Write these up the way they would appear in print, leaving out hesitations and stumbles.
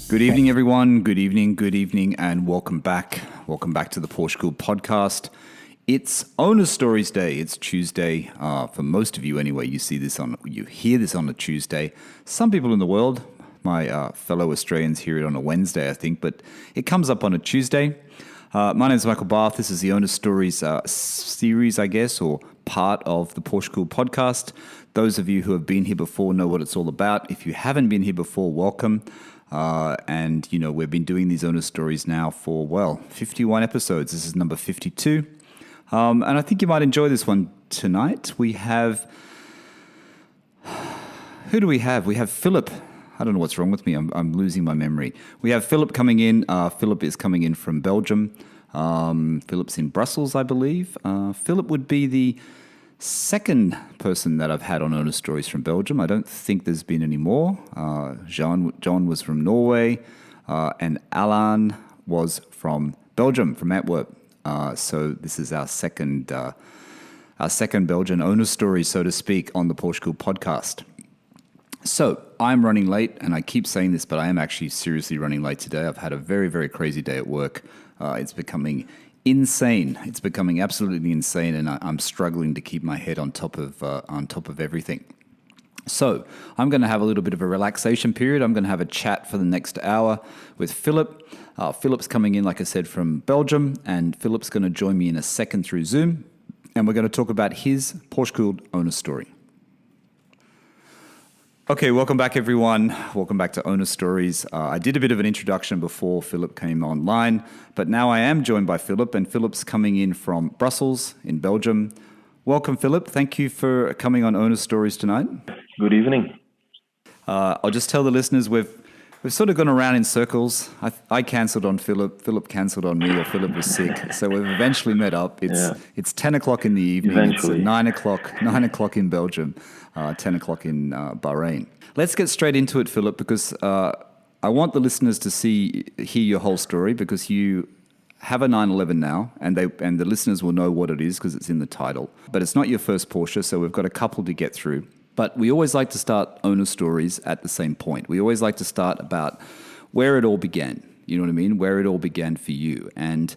Good evening, everyone. Good evening, and welcome back. Welcome back to the PorscheCooled Podcast. It's Owner Stories Day. It's Tuesday. For most of you, anyway, you hear this on a Tuesday. Some people in the world, my fellow Australians, hear it on a Wednesday, I think, but it comes up on a Tuesday. My name is Michael Barth. This is the Owner Stories series, I guess, or part of the PorscheCooled Podcast. Those of you who have been here before know what it's all about. If you haven't been here before, welcome. And, you know, we've been doing these owner stories now for, 51 episodes. This is number 52. And I think you might enjoy this one tonight. We have... Who do we have? We have Filip. I don't know what's wrong with me. I'm losing my memory. We have Filip coming in. Filip is coming in from Belgium. Filip's in Brussels, I believe. Filip would be the second person that I've had on Owner Stories from Belgium. I don't think there's been any more. John was from Norway, and Alan was from Belgium, from Antwerp. So this is our second Belgian Owner Story, so to speak, on the PorscheCooled Podcast. So I'm running late, and I keep saying this, but I am actually seriously running late today. I've had a very, very crazy day at work. It's becoming insane. It's becoming absolutely insane, and I'm struggling to keep my head on top of everything. So I'm going to have a little bit of a relaxation period. I'm going to have a chat for the next hour with Filip. Filip's coming in, like I said, from Belgium, and Filip's going to join me in a second through Zoom, and we're going to talk about his PorscheCooled owner story. Okay, welcome back, everyone. Welcome back to Owner Stories. I did a bit of an introduction before Filip came online, but now I am joined by Filip, and Filip's coming in from Brussels in Belgium. Welcome, Filip. Thank you for coming on Owner Stories tonight. Good evening. I'll just tell the listeners we've sort of gone around in circles. I cancelled on Filip, Filip cancelled on me, or Filip was sick. So we've eventually met up. It's 10 o'clock in the evening. Eventually. It's 9 o'clock in Belgium, 10 o'clock in Bahrain. Let's get straight into it, Filip, because I want the listeners to hear your whole story, because you have a 911 now, and the listeners will know what it is because it's in the title. But it's not your first Porsche, so we've got a couple to get through. But we always like to start owner stories at the same point. We always like to start about where it all began. You know what I mean? Where it all began for you. And,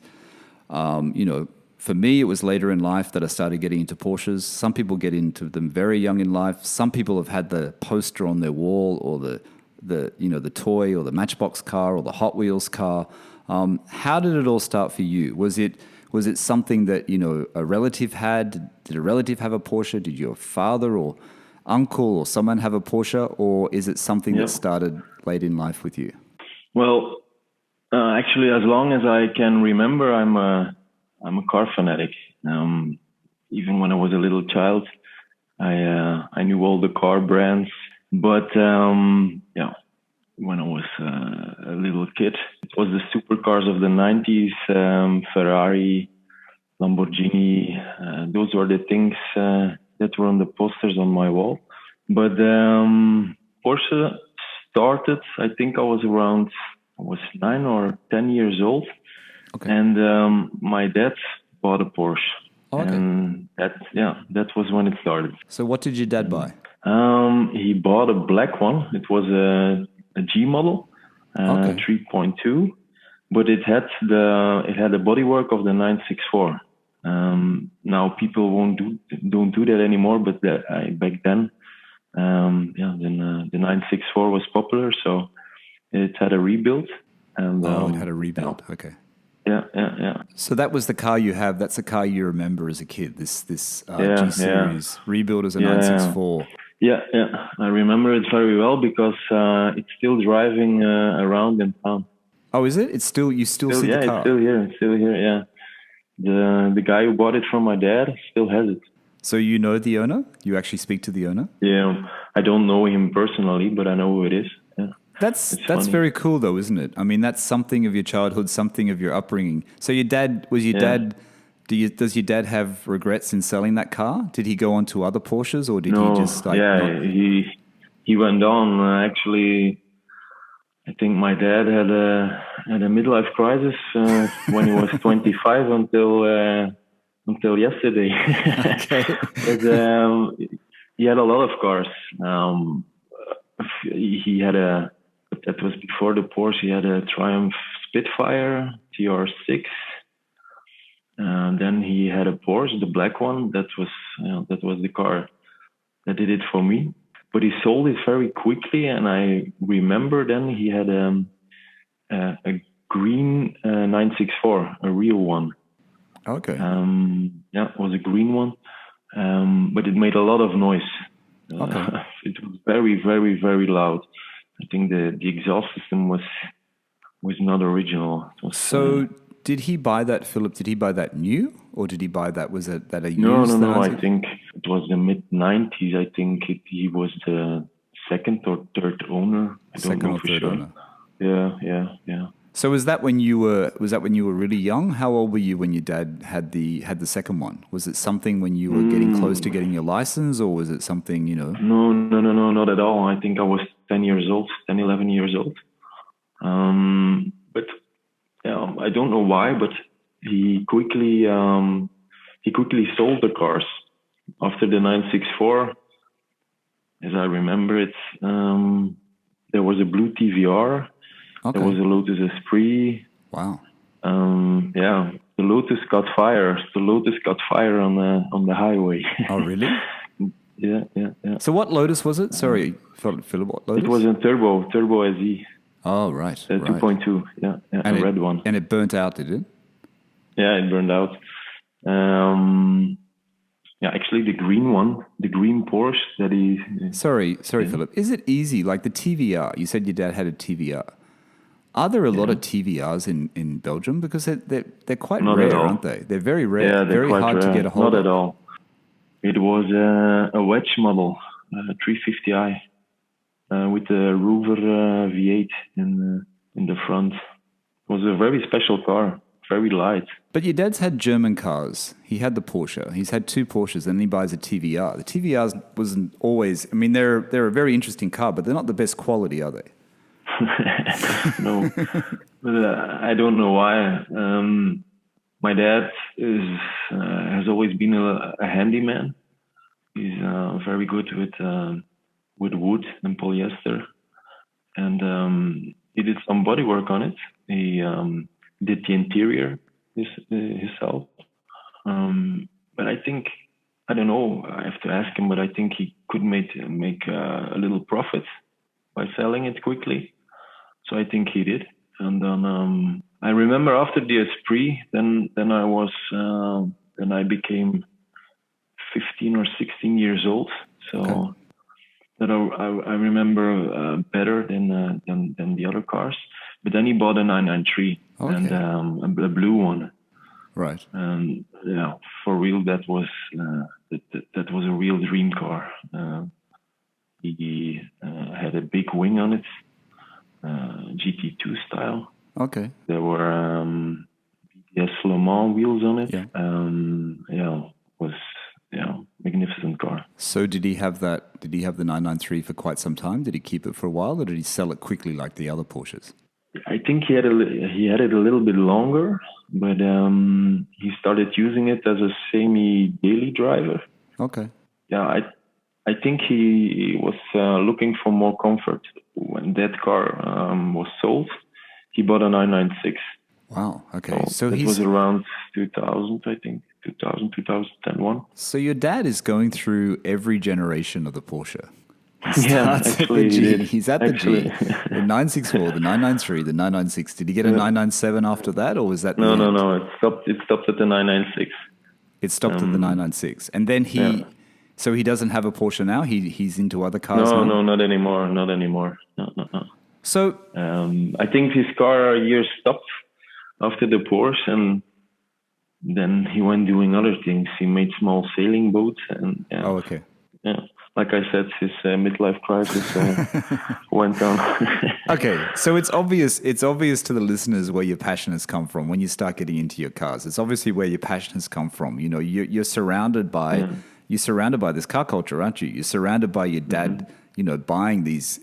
for me, it was later in life that I started getting into Porsches. Some people get into them very young in life. Some people have had the poster on their wall, or the toy, or the Matchbox car, or the Hot Wheels car. How did it all start for you? Was it something that, a relative had? Did a relative have a Porsche? Did your father or uncle or someone have a Porsche, or is it something that started late in life with you? Well, actually, as long as I can remember, I'm a car fanatic. Even when I was a little child, I knew all the car brands. But when I was a little kid, it was the supercars of the 90s, Ferrari, Lamborghini. Those were the things that were on the posters on my wall. But Porsche started, I think I was 9 or 10 years old. Okay. And my dad bought a Porsche. Oh, okay. And that was when it started. So what did your dad buy? He bought a black one. It was a G model, 3.2, but it had the bodywork of the 964. Now people don't do that anymore, but back then, the 964 was popular, so it had a rebuild. And it had a rebuild. Okay. Yeah. So that was the car you have. That's the car you remember as a kid. This G series rebuild as a 964. Yeah. I remember it very well because it's still driving around in town. Oh, is it? You still see the car? It's still here. Yeah. The guy who bought it from my dad still has it. So you know the owner? You actually speak to the owner? Yeah, I don't know him personally, but I know who it is. Yeah. That's very cool, though, isn't it? I mean, that's something of your childhood, something of your upbringing. So dad? Does your dad have regrets in selling that car? Did he go on to other Porsches, or did he just he went on. Actually, I think my dad had a midlife crisis when he was 25 until yesterday. Okay. But he had a lot of cars. He had a that was before the Porsche. He had a Triumph Spitfire TR6. Then he had a Porsche, the black one. That was the car that did it for me. But he sold it very quickly, and I remember then he had a green 964, a real one. Okay. It was a green one, but it made a lot of noise. Okay. It was very, very, very loud. I think the exhaust system was not original. So did he buy that, Filip? Did he buy that new, or did he buy that? Was that a used? No. I think it was the mid-90s. I think he was the second or third owner. I don't know for sure. Owner. Yeah. So was that when you were really young? How old were you when your dad had the second one? Was it something when you were getting close to getting your license, or was it something, you know? No, not at all. I think I was 11 years old. But yeah, I don't know why, but he quickly sold the cars after the 964. As I remember it, there was a blue TVR. Okay. There was a Lotus Esprit. Wow. The Lotus caught fire. The Lotus caught fire on the highway. Oh, really? Yeah. So what Lotus was it? Sorry, Filip, what Lotus? It was a turbo SE. Oh, right. 2.2. Yeah, and a red one. And it burnt out, did it? Yeah, it burned out. Actually, the green one, the green Porsche that he... Sorry, Filip. Is it easy? Like the TVR, you said your dad had a TVR. Are there a lot of TVRs in Belgium? Because they're quite rare, aren't they? They're very rare. Yeah, they're very quite hard rare. to get a hold of. Not at all. It was a wedge model, 350i, with a Rover V8 in the front. It was a very special car, very light. But your dad's had German cars. He had the Porsche. He's had two Porsches, and then he buys a TVR. The TVRs wasn't always... I mean, they're a very interesting car, but they're not the best quality, are they? No, but I don't know why. My dad has always been a handyman. He's very good with wood and polyester, and he did some body work on it. He did the interior himself, but I think, I don't know, I have to ask him, but I think he could make a little profit by selling it quickly. So I think he did. And then I remember after the Esprit, then I became 15 or 16 years old. So that I remember better than the other cars. But then he bought a 993 and a blue one. Right. And for real, that was a real dream car. He had a big wing on it. GT2 style. Okay. There were BTS Le Mans wheels on it. Was magnificent car. So did he have that? Did he have the 993 for quite some time? Did he keep it for a while, or did he sell it quickly like the other Porsches? I think he had it a little bit longer, but he started using it as a semi-daily driver. Okay. Yeah, I think he was looking for more comfort. When that car was sold, he bought a 996. Wow. Okay. So it was around 2000, I think. 2001. So your dad is going through every generation of the Porsche. Actually, he's at the G. The 964, the 993, the 996. Did he get a 997 after that, or was that no? It stopped at the 996. It stopped at the 996, and then he. So he doesn't have a Porsche now. He's into other cars. No, not anymore. No. So I think his car year stopped after the Porsche, and then he went doing other things. He made small sailing boats, and like I said, his midlife crisis went on. Okay, so it's obvious to the listeners where your passion has come from when you start getting into your cars. It's obviously where your passion has come from. You know, you're surrounded by this car culture, aren't you? You're surrounded by your dad, buying these,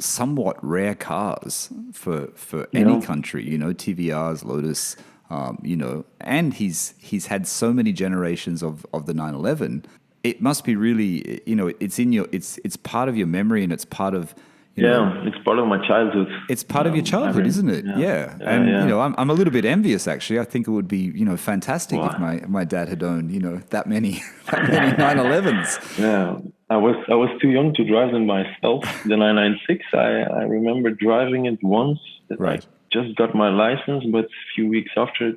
somewhat rare cars for any country, TVRs, Lotus, and he's had so many generations of the 911. It must be really, it's part of your memory, and it's part of, It's part of my childhood. It's part of your childhood, isn't it? Yeah. And, I'm a little bit envious, actually. I think it would be, fantastic if my dad had owned, that many 911s. Yeah. I was too young to drive them myself. The 996, I remember driving it once. Right. I just got my license, but a few weeks after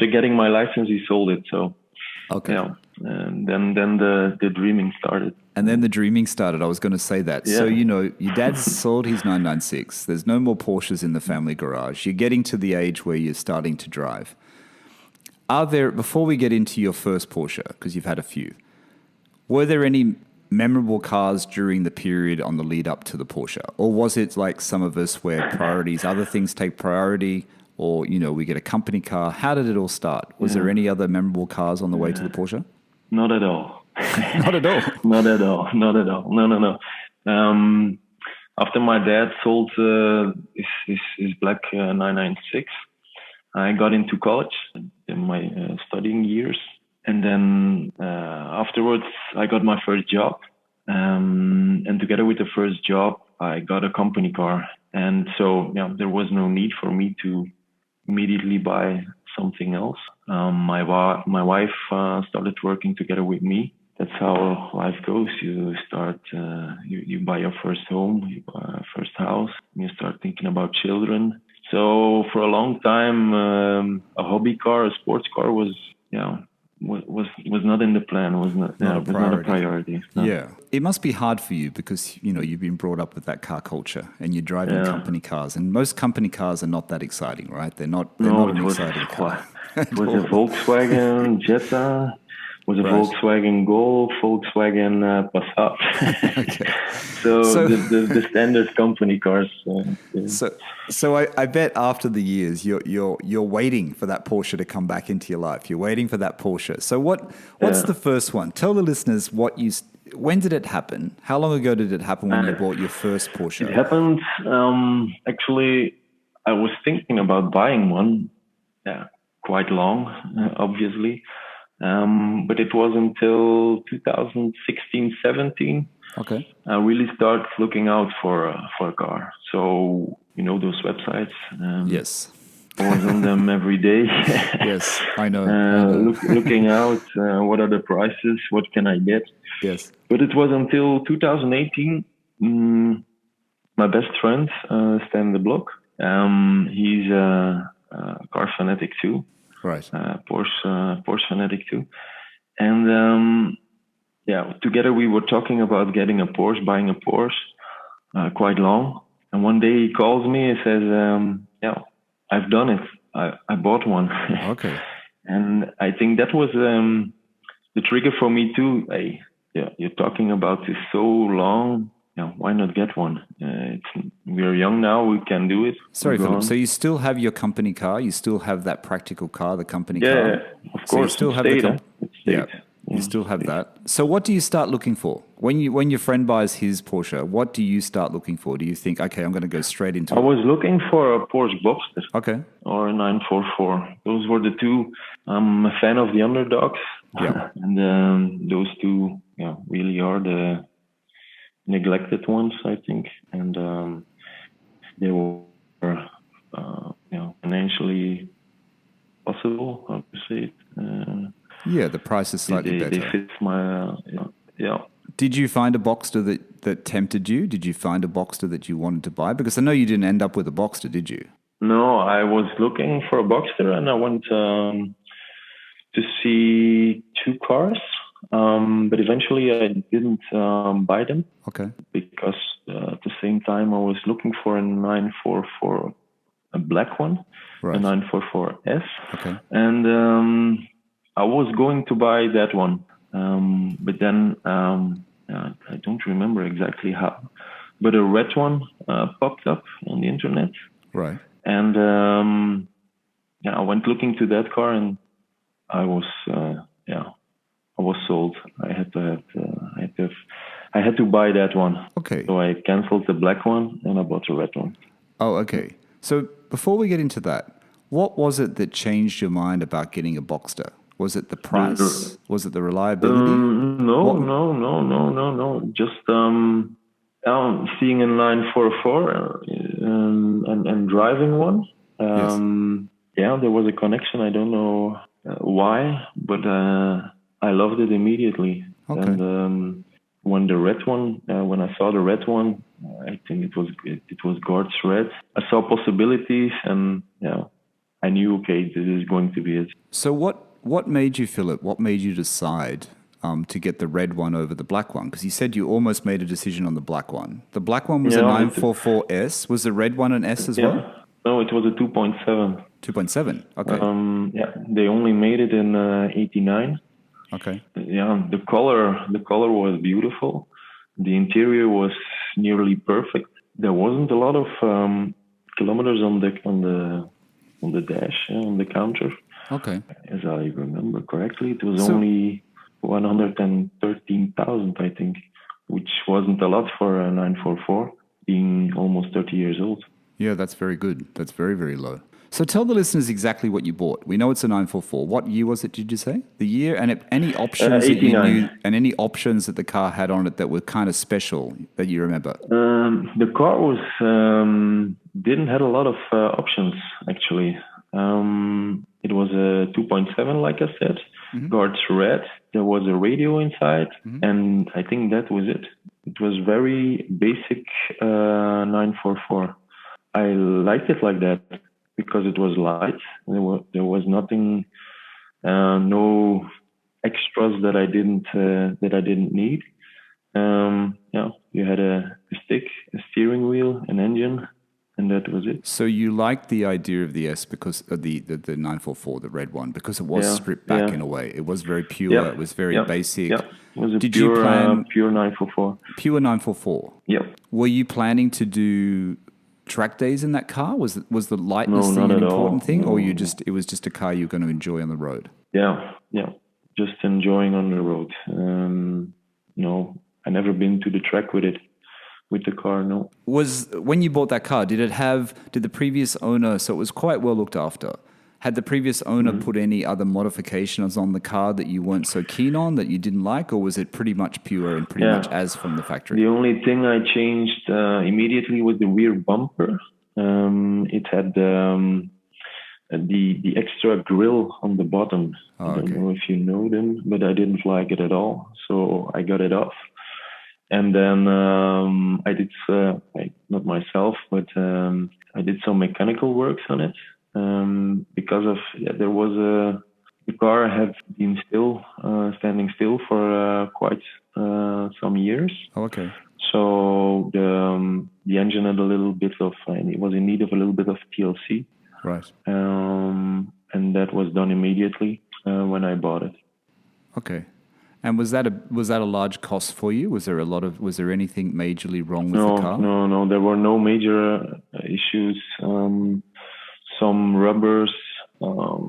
getting my license, he sold it. So, and then the dreaming started. And then the dreaming started. I was going to say that. Yeah. So, your dad's sold his 996. There's no more Porsches in the family garage. You're getting to the age where you're starting to drive. Before we get into your first Porsche, because you've had a few, were there any memorable cars during the period on the lead up to the Porsche? Or was it like some of us where other things take priority, or, we get a company car? How did it all start? Was there any other memorable cars on the way to the Porsche? Not at all. Not at all? Not at all. Not at all. No. After my dad sold his black 996, I got into college in my studying years. And then afterwards, I got my first job. And together with the first job, I got a company car. And so there was no need for me to immediately buy something else. My wife started working together with me. That's how life goes. You start, you buy your first home, you buy your first house, you start thinking about children. So for a long time, a hobby car, a sports car was not in the plan. Was not a priority. No. Yeah, it must be hard for you because you've been brought up with that car culture and you're driving company cars, and most company cars are not that exciting, right? They're not an exciting car. It was a Volkswagen Jetta. Was a Volkswagen Golf, Volkswagen Passat. Okay. So the standard company cars. So I bet after the years you're waiting for that Porsche to come back into your life. You're waiting for that Porsche. So what's the first one? Tell the listeners when did it happen? How long ago did it happen when you bought your first Porsche? It happened. Actually, I was thinking about buying one. Yeah, quite long, obviously. But it was until 2016, 17. Okay. I really started looking out for a car. So, those websites. Yes. I was on them every day. Yes, I know. Looking out, what are the prices? What can I get? Yes. But it was until 2018, my best friend, Stan the Block, he's a car fanatic too. Right. Porsche fanatic too. And together we were talking about getting a Porsche, buying a Porsche, quite long. And one day he calls me and says, I've done it. I bought one. Okay. And I think that was the trigger for me too. Hey, you're talking about this so long. Why not get one? We're young now. We can do it. Sorry, Philip. So you still have your company car? You still have that practical car, the company car? Yeah, of course. So you still have the Yeah. You still have that. So what do you start looking for? When your friend buys his Porsche, what do you start looking for? Do you think, okay, I'm going to go straight into I was looking for a Porsche Boxster. Okay. Or a 944. Those were the two. I'm a fan of the underdogs. Yeah. And those two really are the neglected ones, I think. And they were financially possible, how to say it. The price is slightly better. They fit my, Did you find a Boxster that tempted you? Did you find a Boxster that you wanted to buy? Because I know you didn't end up with a Boxster, did you? No, I was looking for a Boxster and I went to see two cars. But eventually I didn't buy them. Okay. Because at the same time I was looking for a 944, a black one, right. A 944S. Okay. And I was going to buy that one. But then I don't remember exactly how. But a red one popped up on the internet. Right. And I went looking to that car and I was sold. I had to buy that one. Okay. So I canceled the black one and I bought the red one. Oh, okay. So before we get into that, what was it that changed your mind about getting a Boxster? Was it the price? Was it the reliability? No. Just Seeing a 944 and driving one. Yeah, there was a connection. I don't know why, but I loved it immediately. Okay. And when when I saw the red one, I think it was Gord's red. I saw possibilities, and I knew, okay, this is going to be it. So what made you, Filip? What made you decide to get the red one over the black one? Because you said you almost made a decision on the black one. The black one was a 944S. Was the red one an S as well? No, it was a 2.7. 2.7. Okay. They only made it in 89. Okay. Yeah, the color was beautiful. The interior was nearly perfect. There wasn't a lot of kilometers on the dash, on the counter. Okay. As I remember correctly, it was only 113,000, I think, which wasn't a lot for a 944, being almost 30 years old. Yeah, that's very good. That's very, very low. So tell the listeners exactly what you bought. We know it's a 944. What year was it, did you say? The year and any options that you knew, and any options that the car had on it that were kind of special that you remember? The car didn't have a lot of options, actually. It was a 2.7, like I said. Guards red. There was a radio inside, and I think that was it. It was very basic 944. I liked it like that because it was light. There was nothing, no extras that I didn't need. You had a stick, a steering wheel, an engine, and that was it. So you liked the idea of the S because of the 944, the red one, because it was stripped back in a way. It was very pure. It was very basic. Yeah. It was a pure 944. Pure 944. Yeah. Were you planning to do track days in that car? Was the lightness an important thing, or it was just a car you're going to enjoy on the road? Yeah, just enjoying on the road. No, I never been to the track with the car. No. When you bought that car, did the previous owner? So it was quite well looked after. Had the previous owner put any other modifications on the car that you weren't so keen on, that you didn't like, or was it pretty much pure and pretty much as from the factory? The only thing I changed immediately was the rear bumper. It had the extra grille on the bottom. I don't know if you know them, but I didn't like it at all, so I got it off. And then I did, not myself, but I did some mechanical works on it. Because of the car had been standing still for quite some years. Oh, okay. So the engine had a little bit of, it was in need of a little bit of TLC. Right. And that was done immediately when I bought it. Okay. And was that a large cost for you? Was there anything majorly wrong with the car? No. There were no major issues. Some rubbers were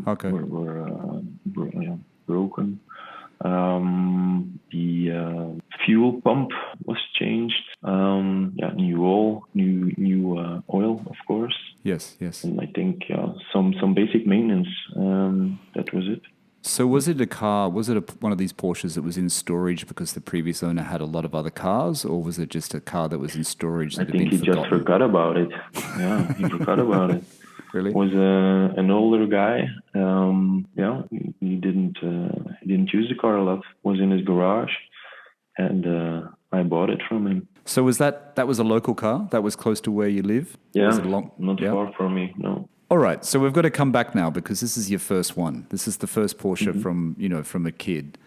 broken. The fuel pump was changed. New oil, of course. Yes. And I think some basic maintenance. That was it. So was it one of these Porsches that was in storage because the previous owner had a lot of other cars, or was it just a car that was in storage that had been forgotten? I think he just forgot about it. Yeah, he forgot about it. Really? Was an older guy. He didn't use the car a lot. Was in his garage, and I bought it from him. So was that was a local car? That was close to where you live? Yeah, not far from me. No. All right, so we've got to come back now because this is your first one. This is the first Porsche from a kid.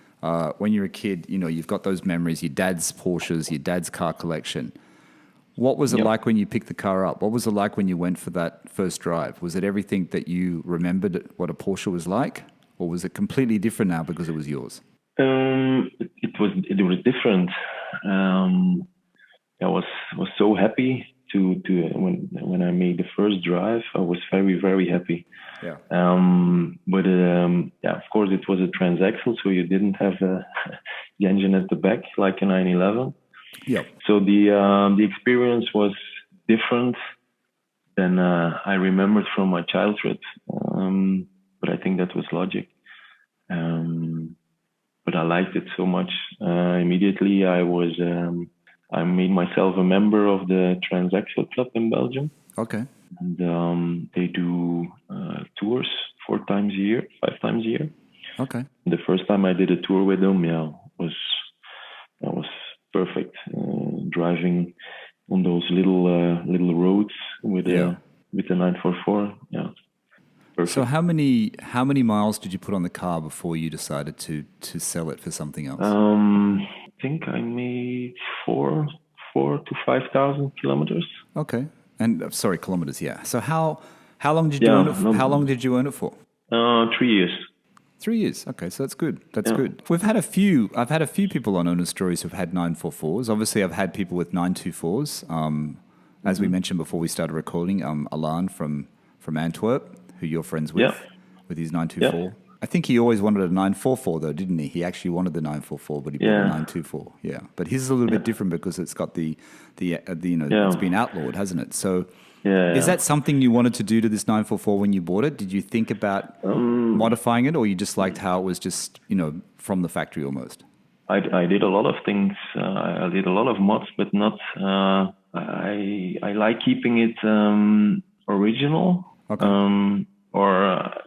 When you're a kid, you've got those memories, your dad's Porsches, your dad's car collection. What was it like when you picked the car up? What was it like when you went for that first drive? Was it everything that you remembered what a Porsche was like? Or was it completely different now because it was yours? It was different. I was so happy to when I made the first drive. I was very, very happy. Yeah. But of course it was a transaxle, so you didn't have the engine at the back like a 911. Yeah. So the experience was different than I remembered from my childhood. But I think that was logic. But I liked it so much. Immediately I was I made myself a member of the Transaxle Club in Belgium. Okay. And they do tours 5 times a year. Okay. The first time I did a tour with them, that was perfect. Driving on those little roads with the 944. Yeah. Perfect. So how many miles did you put on the car before you decided to sell it for something else? I think I made 4,000 to 5,000 kilometers. Okay. And sorry, kilometers. Yeah. So how long did you own it? How long did you own it for? 3 years. 3 years. Okay, so that's good. That's good. I've had a few people on Owner Stories who've had 944s. Obviously, I've had people with 924s. As we mentioned before we started recording, Alan from Antwerp, who you're friends with his 924. Yeah. I think he always wanted a 944 though, didn't he? He actually wanted the 944, but he bought a 924. Yeah, but his is a little bit different because it's got the it's been outlawed, hasn't it? So. Is that something you wanted to do to this 944 when you bought it? Did you think about modifying it, or you just liked how it was just, from the factory almost? I did a lot of things. I did a lot of mods, but not. I like keeping it original, or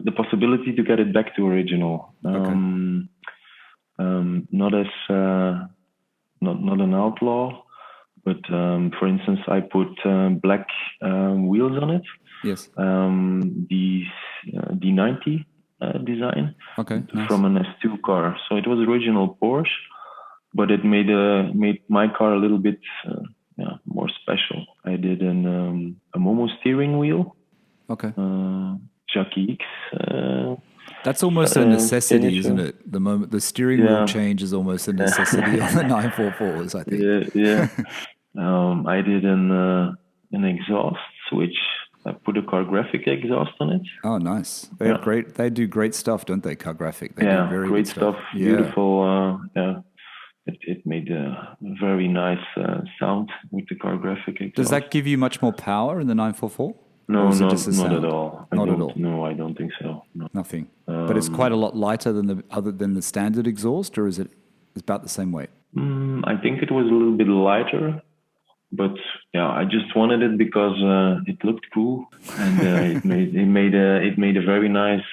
the possibility to get it back to original. Not as not an outlaw. But for instance, I put black wheels on it. Yes. The D90 design. Okay. Nice. From an S2 car. So it was original Porsche, but it made my car a little bit more special. I did a Momo steering wheel. Okay. Jockey X. That's almost a necessity, isn't it? The moment the steering wheel change is almost a necessity on the 944s, I think. Yeah. I did an exhaust switch. I put a car graphic exhaust on it. Oh, nice. They have great. They do great stuff, don't they? Car graphic. They do very great good stuff. Beautiful. It made a very nice sound with the car graphic exhaust. Does that give you much more power in the 944? No, not at all. Not at all. No, I don't think so. No. Nothing. But it's quite a lot lighter than the standard exhaust, or is it about the same weight? I think it was a little bit lighter, but I just wanted it because it looked cool and it made a very nice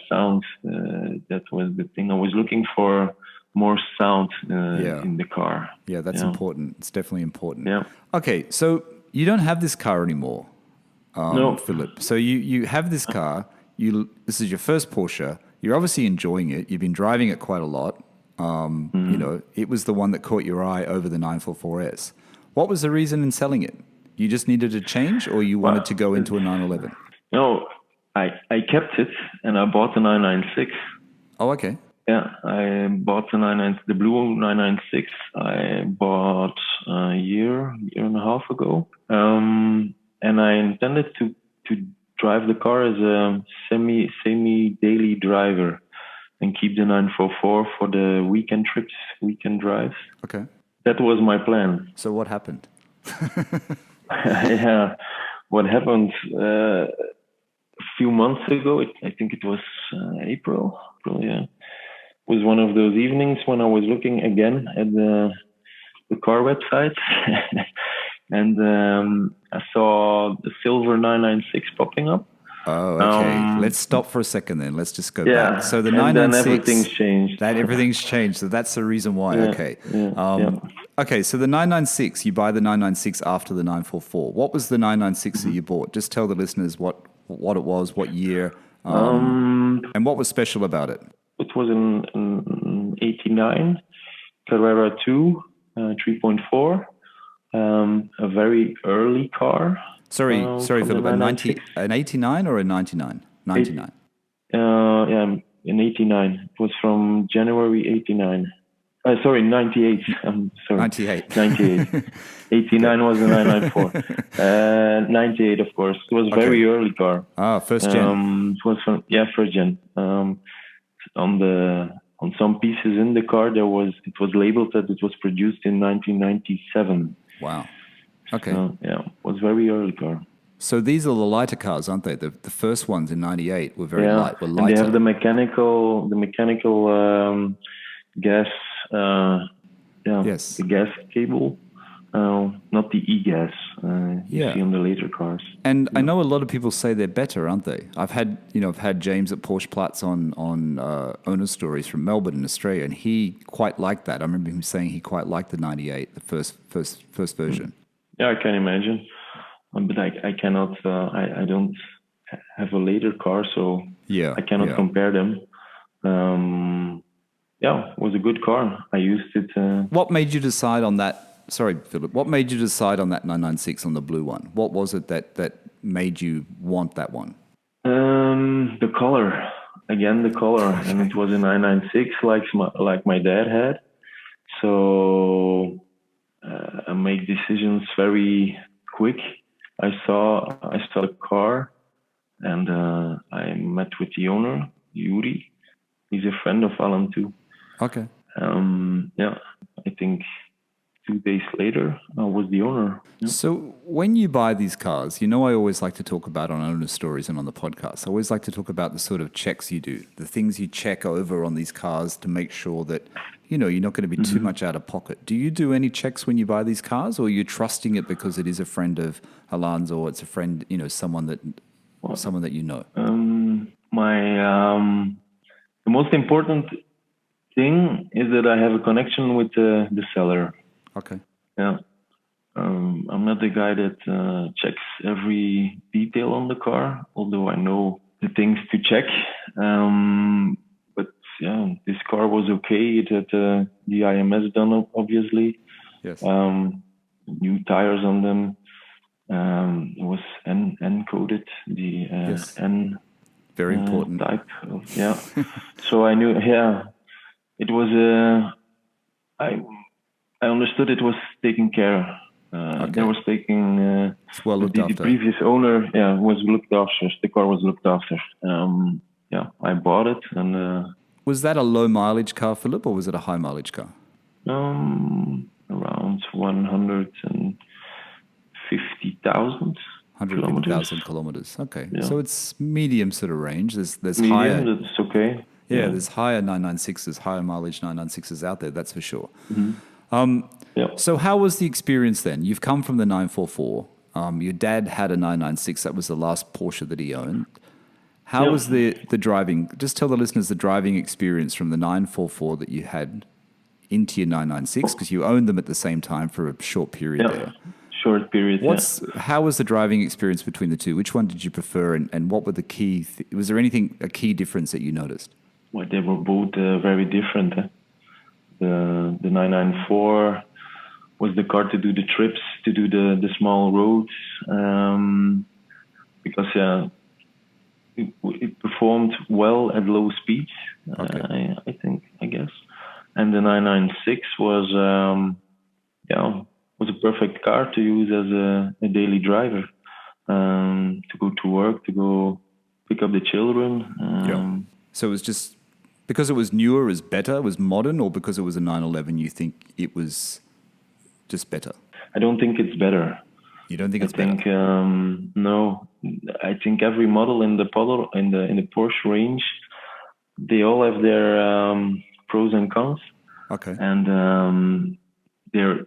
sound. That was the thing I was looking for. More sound in the car. Yeah, that's important. It's definitely important. Yeah. Okay, so you don't have this car anymore. No, Filip. So you have this car. This is your first Porsche. You're obviously enjoying it. You've been driving it quite a lot. It was the one that caught your eye over the 944S. What was the reason in selling it? You just needed a change, or you wanted to go into a 911? No, I kept it and I bought the 996. Oh, okay. Yeah, I bought the blue 996. I bought a year and a half ago. And I intended to drive the car as a semi daily driver and keep the 944 for the weekend trips, weekend drives. Okay. That was my plan. So what happened? What happened a few months ago, I think it was April, was one of those evenings when I was looking again at the car website. And I saw the silver 996 popping up. Oh, okay. Let's stop for a second then. Let's just go back. So the 996... then everything's changed. Everything's changed. So that's the reason why. Okay. Okay, so the 996, you buy the 996 after the 944. What was the 996 that you bought? Just tell the listeners what it was, what year, and what was special about it. It was an 89 Carrera 2, 3.4. A very early car. Sorry, Filip. An 89 or a 99? 99. An 89. It was from January 89. 98. I'm sorry. 98. 98. 89 was the 994. 98, of course. It was a very early car. First gen. It was first gen. On some pieces in the car, it was labeled that it was produced in 1997. Wow. Okay. It was very early car. So these are the lighter cars, aren't they? The first ones in 98 were very light. Were lighter. And they have the mechanical gas. Yes. The gas cable not the e-gas you see on the later cars. And I know a lot of people say they're better, aren't they? I've had James at Porsche Platz on owner stories from Melbourne in Australia, and he quite liked that. I remember him saying he quite liked the 98, the first version. Yeah, I can imagine, but I cannot. I don't have a later car, so I cannot compare them. It was a good car. I used it. What made you decide on that? Sorry, Philip. What made you decide on that 996 on the blue one? What was it that made you want that one? The color. Again, the color. And it was a 996 like my dad had. So I make decisions very quick. I saw the car, and I met with the owner, Yuri. He's a friend of Alan too. Okay. I think 2 days later, I was the owner. Yeah. So when you buy these cars, I always like to talk about on owner stories and on the podcast. I always like to talk about the sort of checks you do, the things you check over on these cars to make sure that, you're not going to be too much out of pocket. Do you do any checks when you buy these cars, or are you trusting it because it is a friend of Alan's, or it's a friend, someone that you know? The most important thing is that I have a connection with the seller. Okay. Yeah. I'm not the guy that checks every detail on the car, although I know the things to check. But yeah, this car was okay. It had the IMS done, obviously. Yes. New tires on them. It was N coded, the N. Very important type. So I knew. Yeah, it was. I understood it was taken care. They was taking. It's well looked after. The previous owner, was looked after. The car was looked after. I bought it, and. Was that a low mileage car, Philip, or was it a high mileage car? Around 150,000. 150,000 kilometers. Okay, so it's medium sort of range. There's medium, higher. That's okay. Yeah, there's higher 996s, higher mileage 996s out there. That's for sure. So how was the experience then? You've come from the 944. Your dad had a 996. That was the last Porsche that he owned. How was the driving? Just tell the listeners the driving experience from the 944 that you had into your 996, because you owned them at the same time for a short period there. Short period. How was the driving experience between the two? Which one did you prefer, and what were the key? Was there a key difference that you noticed? Well, they were both very different. The 994 was the car to do the trips, to do the small roads, because it performed well at low speeds. Okay. I guess, and the 996 was a perfect car to use as a daily driver, to go to work, to go pick up the children. So it was just because it was newer, it was better, it was modern, or because it was a 911, you think it was just better? I don't think it's better. You don't think it's better? No. I think every model in the Porsche range, they all have their pros and cons. Okay. And they're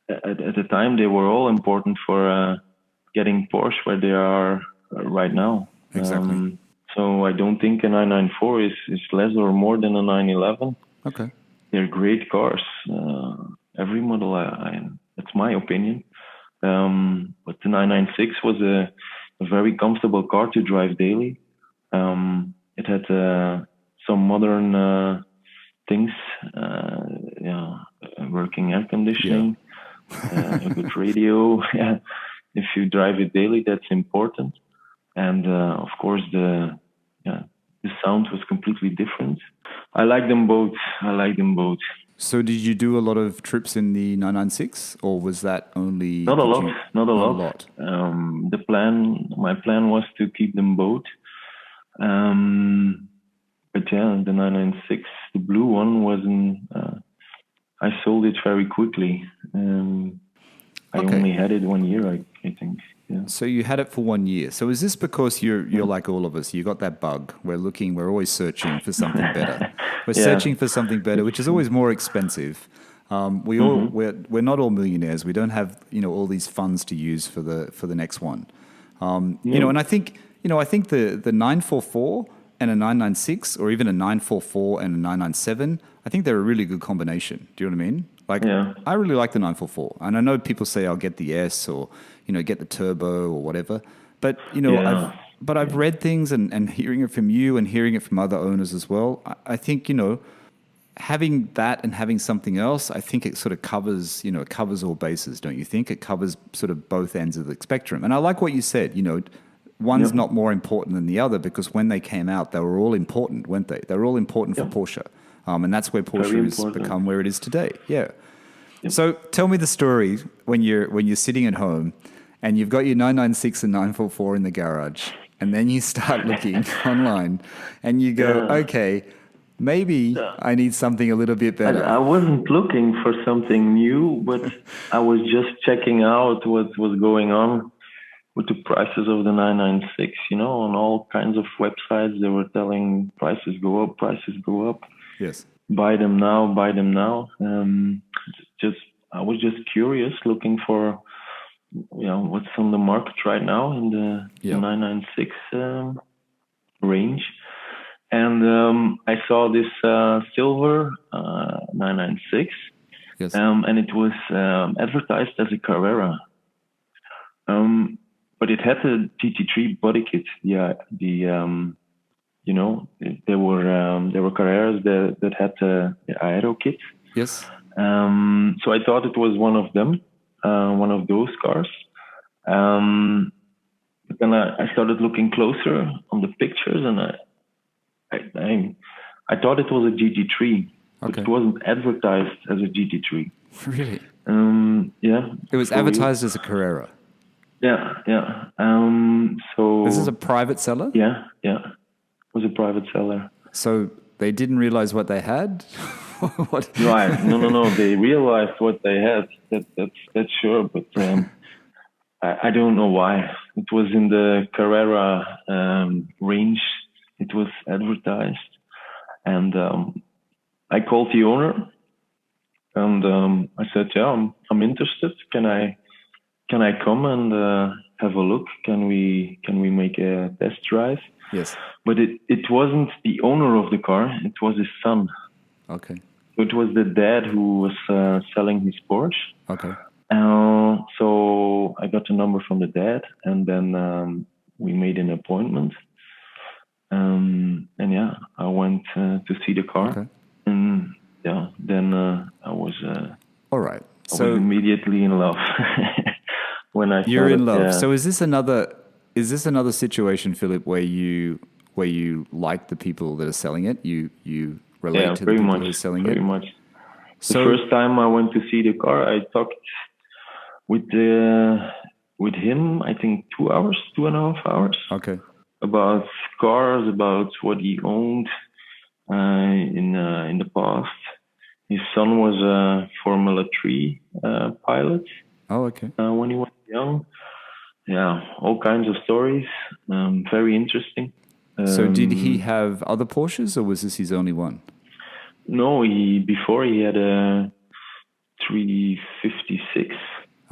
at the time they were all important for getting Porsche where they are right now. Exactly. So I don't think a 994 is less or more than a 911. Okay. They're great cars. Every model, that's my opinion. But the 996 was a very comfortable car to drive daily. It had some modern things, working air conditioning, a good radio. If you drive it daily, that's important. And of course, the sound was completely different. I like them both. So did you do a lot of trips in the 996, or was that only... Not a lot. My plan was to keep them both. But the 996, the blue one wasn't... I sold it very quickly. I only had it 1 year, I think. Yeah. So you had it for 1 year. So is this because you're like all of us? You got that bug. We're always searching for something better. We're searching for something better, which is always more expensive. We're not all millionaires. We don't have all these funds to use for the next one. And I think the 944 and a 996, or even a 944 and a 997, I think they're a really good combination. Do you know what I mean? I really like the 944, and I know people say I'll get the S or get the turbo or whatever, but I've read things and hearing it from you and hearing it from other owners as well. I think having that and having something else, I think it sort of covers all bases, don't you think? It covers sort of both ends of the spectrum. And I like what you said, one's not more important than the other, because when they came out, they were all important, weren't they? They were all important for Porsche. And that's where Porsche has become where it is today. Yeah. Yep. So tell me the story when you're sitting at home and you've got your 996 and 944 in the garage, and then you start looking online and you go, okay, maybe I need something a little bit better. I wasn't looking for something new, but I was just checking out what was going on with the prices of the 996. On all kinds of websites, they were telling prices go up. Yes. Buy them now. I was just curious, looking for, what's on the market right now in the 996 range. And I saw this silver 996, yes. And it was advertised as a Carrera, but it had a GT3 body kit. There were Carreras that had the aero kit. Yes. So I thought it was one of them, one of those cars. But then I started looking closer on the pictures, and I thought it was a GT3, but it wasn't advertised as a GT3. Really? Yeah. It was advertised as a Carrera. Yeah. So this is a private seller? Yeah. It was a private seller. So they didn't realize what they had? What? Right. No. They realized what they had. That's sure. But I don't know why. It was in the Carrera range. It was advertised, and I called the owner, and I said, "Yeah, I'm interested. Can I come and have a look? Can we make a test drive?" Yes. But it wasn't the owner of the car. It was his son. Okay. So it was the dad who was selling his Porsche. Okay. So I got the number from the dad, and then we made an appointment. And I went to see the car. Okay. And then I was all right. I was immediately in love when I you're in love. Yeah. So is this another situation, Filip, where you like the people that are selling it? You relate to the people who are selling it? Very much. The first time I went to see the car, I talked with him, I think 2.5 hours. Okay. About cars, about what he owned in the past. His son was a Formula 3 pilot. Oh, okay. When he was young. Yeah, all kinds of stories. Very interesting. So did he have other Porsches, or was this his only one? No, before he had a 356.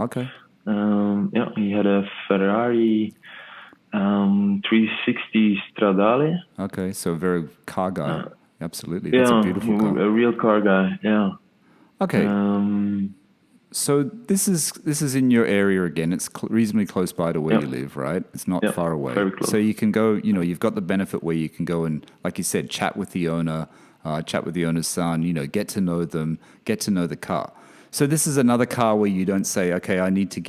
Okay. He had a Ferrari 360 Stradale. Okay, so very car guy. Absolutely, that's a beautiful car. A real car guy. Yeah. Okay. So this is in your area again. It's reasonably close by to where you live, right? It's not far away. Very close. So you can go. You've got the benefit where you can go and, like you said, chat with the owner, chat with the owner's son. Get to know them, get to know the car. So this is another car where you don't say, okay, I need to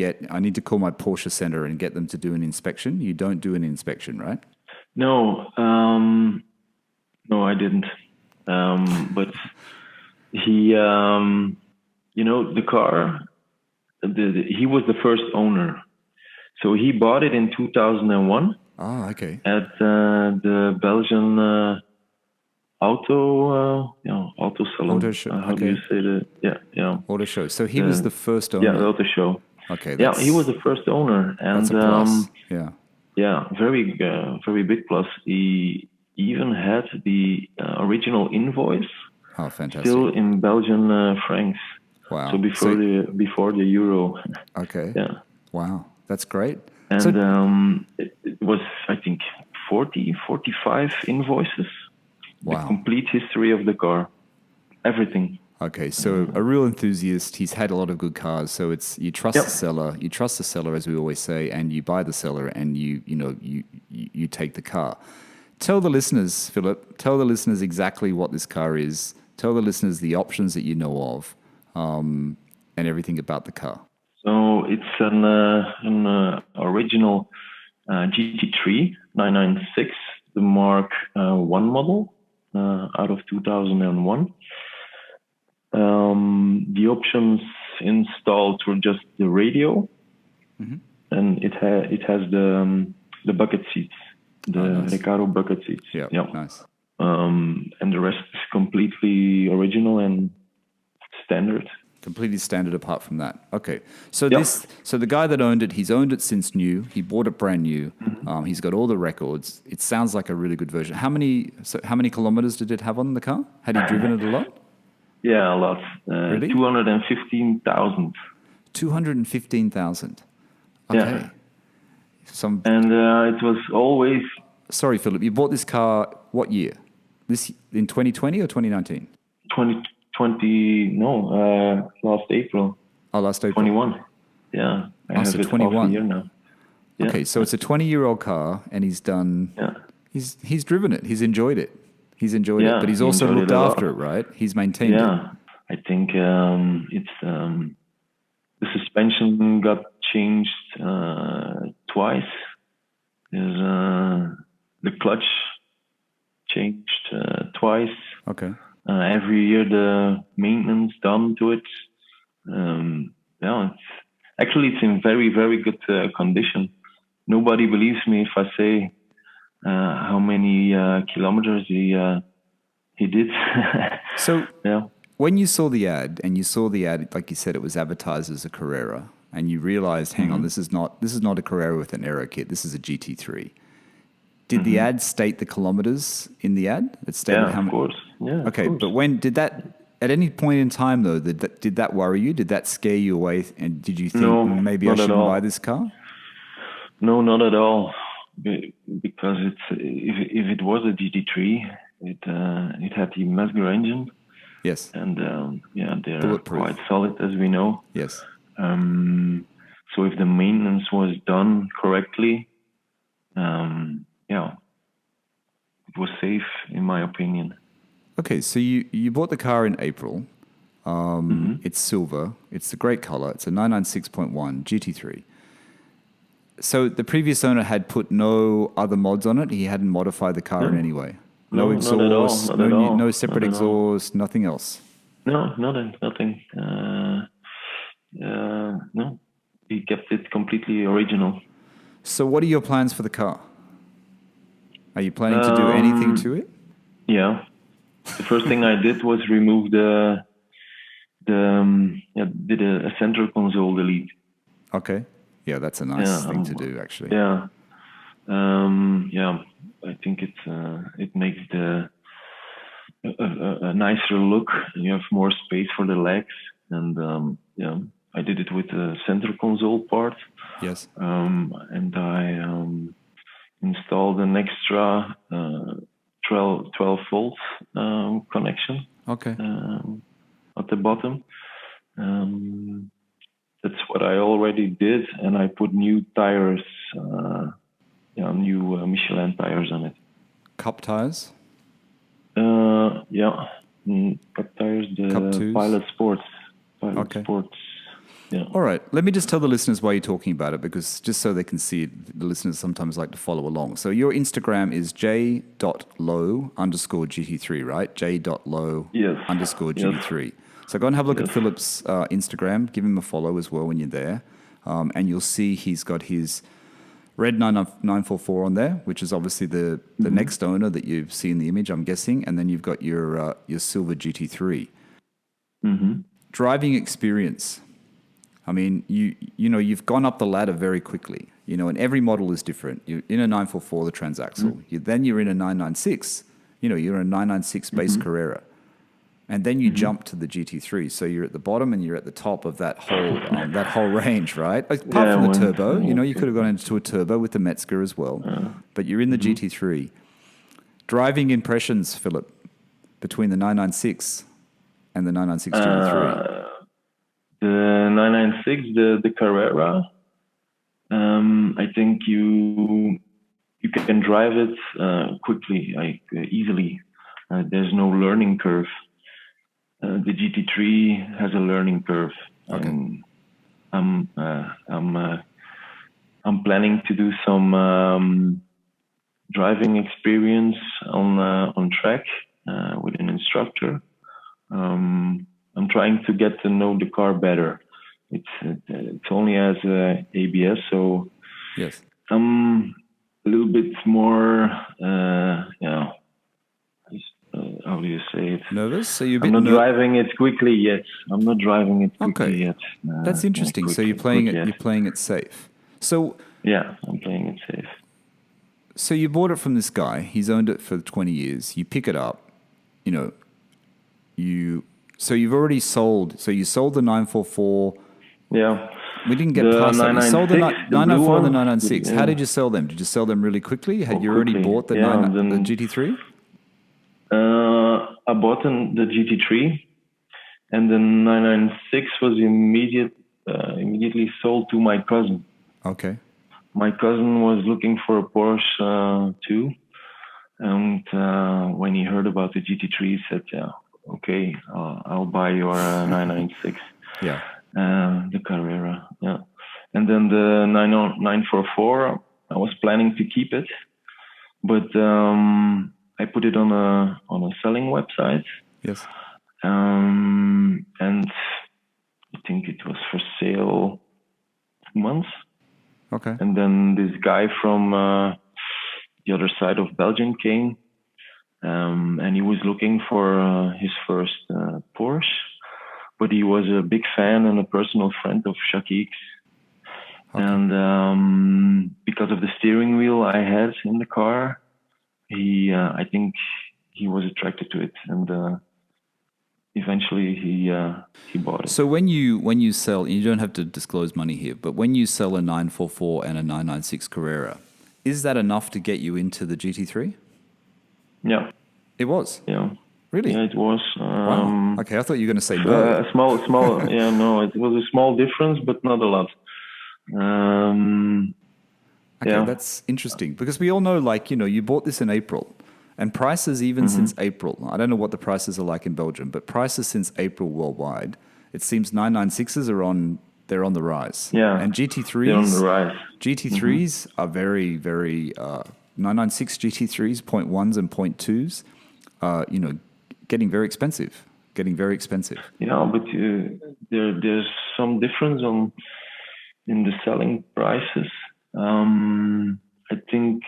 call my Porsche center and get them to do an inspection. You don't do an inspection, right? No, I didn't. But he, the car, he was the first owner. So he bought it in 2001. Ah, okay. At the Belgian auto salon. Auto show. How do you say that? Yeah. Auto show. So he was the first owner. Yeah, the auto show. Okay. Yeah, he was the first owner, and that's a plus. Yeah, very big plus. He even had the original invoice. Oh, fantastic! Still in Belgian francs. Wow. So before the Euro. Okay. Yeah. Wow. That's great. And it was, I think, 45 invoices. Wow. The complete history of the car. Everything. Okay, so a real enthusiast. He's had a lot of good cars, so it's you trust the seller. You trust the seller, as we always say, and you buy the seller, and you take the car. Tell the listeners, Filip. Tell the listeners exactly what this car is. Tell the listeners the options that you know of, and everything about the car. So it's an original GT3 996, the Mark 1 model out of 2001. The options installed were just the radio, and it has the bucket seats, the Recaro bucket seats. Yeah, nice. And the rest is completely original and standard. Completely standard apart from that. Okay. So so the guy that owned it, he's owned it since new. He bought it brand new. He's got all the records. It sounds like a really good version. How many kilometers did it have on the car? Had he driven it a lot? Yeah, a lot. Really? 215,000. 215,000. Okay. Yeah. And it was always... Sorry, Filip, you bought this car what year? This in 2020 or 2019? 2020, last April. Oh, last April. 21. Yeah. I have so it 21. half a year now. Yeah. Okay, so it's a 20-year-old car, and he's done... Yeah. He's driven it. He's enjoyed it. He's enjoyed it, but he's also looked after it, right? He's maintained it. Yeah. I think it's... the suspension got changed twice. There's the clutch changed twice. Okay. Every year the maintenance done to it. It's in very, very good condition. Nobody believes me if I say how many kilometers he did. So yeah. When you saw the ad, like you said, it was advertised as a Carrera, and you realized, hang on, this is not a Carrera with an aero kit. This is a GT3. Did the ad state the kilometers in the ad? It stated how many. Of course. Yeah. Okay, but when did that? At any point in time, though, did that worry you? Did that scare you away? And did you think maybe I shouldn't buy this car? No, not at all. Because if it was a GT3, it had the Masger engine. Yes. And they're bulletproof, quite solid, as we know. Yes. So if the maintenance was done correctly, it was safe, in my opinion. Okay, so you bought the car in April. It's silver. It's a great color. It's a 996.1 GT3. So the previous owner had put no other mods on it. He hadn't modified the car in any way. No exhaust, not at all. No separate exhaust, nothing else. No, nothing. No, he kept it completely original. So what are your plans for the car? Are you planning to do anything to it? Yeah. The first thing I did was remove did a center console delete. Okay. Yeah, that's a nice thing to do, actually. Yeah. I think it makes a nicer look. You have more space for the legs, and I did it with the center console part. Yes. And I installed an extra 12 volts connection. Okay. At the bottom. That's what I already did, and I put new tires, new Michelin tires on it. Cup tires? Cup tires, Cup the 2s? Pilot Sports. Okay. Sports. Yeah. All right. Let me just tell the listeners why you're talking about it, because just so they can see it, the listeners sometimes like to follow along. So your Instagram is j.low_GT3, right? j.low_GT3. So go and have a look at Filip's Instagram. Give him a follow as well when you're there. And you'll see he's got his red 944 on there, which is obviously the next owner that you see in the image, I'm guessing. And then you've got your silver GT3. Driving experience. I mean, you've gone up the ladder very quickly, and every model is different. You're in a 944, the transaxle. Then you're in a 996. You're a 996 base Carrera. and then you jump to the GT3. So you're at the bottom and you're at the top of that whole range, right? Apart from the turbo, you could have gone into a turbo with the Metzger as well, but you're in the GT3. Driving impressions, Filip, between the 996 and the 996 GT3. The 996, the Carrera. I think you can drive it quickly, like easily. There's no learning curve. The GT3 has a learning curve. Okay. I'm planning to do some driving experience on track with an instructor. I'm trying to get to know the car better. It only has ABS, so yes, I'm a little bit more, how do you say it? Nervous? So you're a bit I'm not driving it quickly yet. Yet. That's interesting. So you're playing it safe. So yeah, I'm playing it safe. So you bought it from this guy. He's owned it for 20 years. You pick it up. So you've already sold. So you sold the 944. Yeah. We didn't get past that. You sold the 994 and the 996. How did you sell them? Did you sell them really quickly? Had you already bought the GT3? I bought the GT3, and the 996 was immediately sold to my cousin. Okay. My cousin was looking for a Porsche too, and when he heard about the GT3, he said, "Yeah, okay, I'll buy your 996." Yeah. The Carrera, yeah. And then the 944, I was planning to keep it, but I put it on a selling website. Yes. And I think it was for sale 2 months. Okay. And then this guy from the other side of Belgium came, and he was looking for his first Porsche. But he was a big fan and a personal friend of Shakik's. Okay. And because of the steering wheel I had in the car, I think he was attracted to it, and eventually he bought it. So when you sell, you don't have to disclose money here, but when you sell a 944 and a 996 Carrera, is that enough to get you into the GT3? Yeah. It was? Yeah. Really? Yeah, it was. Wow. Okay, I thought you were going to say no. A small. Yeah, no, it was a small difference, but not a lot. Okay, that's interesting because we all know, you bought this in April, and prices even since April. I don't know what the prices are like in Belgium, but prices since April worldwide, it seems 996s they're on the rise. Yeah, and GT3s, they're on the rise. GT3s are very, very 996 GT3s, 0.1s and 0.2s. Getting very expensive. Yeah, but there's some difference in the selling prices. I think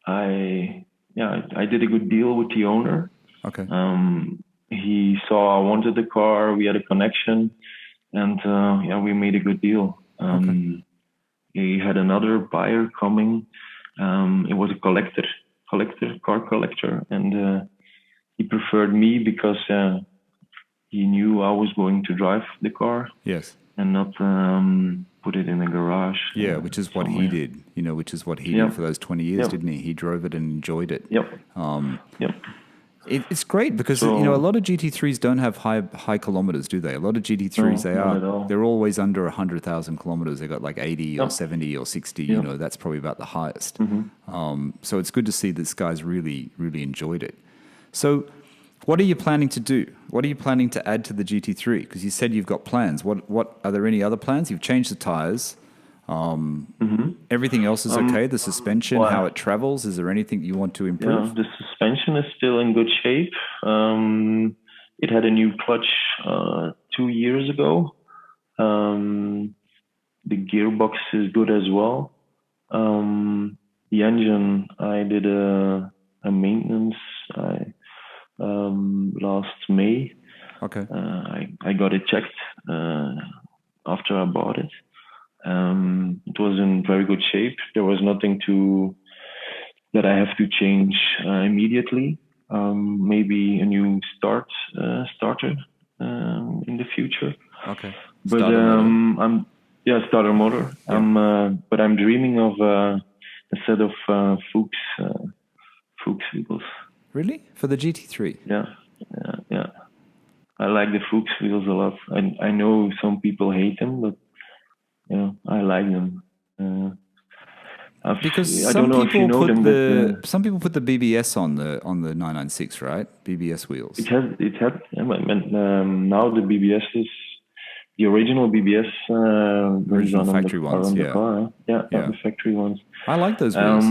I did a good deal with the owner. Okay. He saw I wanted the car. We had a connection, and we made a good deal. Okay. He had another buyer coming. It was a car collector, and he preferred me because he knew I was going to drive the car. Yes. And not put it in a garage. Yeah, which is what he did. Which is what he did for those 20 years, didn't he? He drove it and enjoyed it. Yep. It's great because a lot of GT3s don't have high kilometers, do they? A lot of GT3s they're always under 100,000 kilometers. They got like 80 or 70 or 60. That's probably about the highest. So it's good to see this guy's really, really enjoyed it. So what are you planning to do? What are you planning to add to the GT3? Because you said you've got plans. What are there any other plans? You've changed the tires. Everything else is okay. The suspension, how it travels. Is there anything you want to improve? Yeah, the suspension is still in good shape. It had a new clutch 2 years ago. The gearbox is good as well. The engine, I did a maintenance. Last May. Okay. I got it checked after I bought it. It was in very good shape. There was nothing that I have to change immediately. maybe a new starter in the future. Okay. But starter motor. Yeah. But I'm dreaming of a set of Fuchs wheels. Really? For the GT3? Yeah. I like the Fuchs wheels a lot. I know some people hate them, but I like them. Because I don't know if you know them. Some people put the BBS on the 996, right? BBS wheels. It had now the BBS is the original BBS original factory ones. On the car. The factory ones. I like those wheels.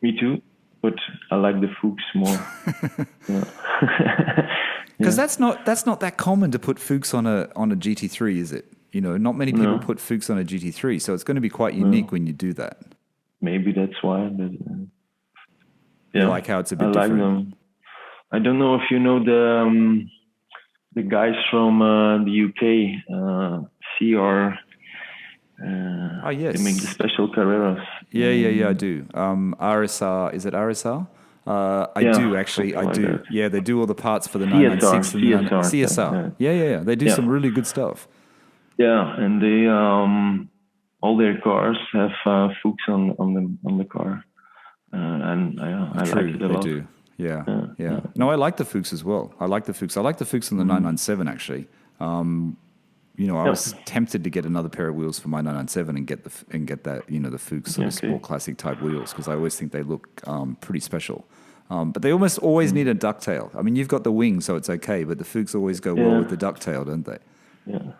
Me too, but I like the Fuchs more. Because that's not that common to put Fuchs on a GT3, is it? Not many people put Fuchs on a GT3, so it's going to be quite unique when you do that. Maybe that's why. But, you like how it's a bit different. I like them. I don't know if you know the guys from the UK, CR. Yes. They make the special Carreras. Yeah, I do. RSR, is it RSR? I do actually. I do. Like yeah, they do all the parts for the 996 and the CSR. Yeah. They do some really good stuff. Yeah, and they all their cars have Fuchs on the car, and I like it a lot. They do. Yeah. No, I like the Fuchs as well. I like the Fuchs on the 997 actually. I was tempted to get another pair of wheels for my 997 and get that the Fuchs sort of sport classic type wheels because I always think they look pretty special. But they almost always need a ducktail. I mean, you've got the wing, so it's okay. But the Fuchs always go well with the ducktail, don't they? Yeah.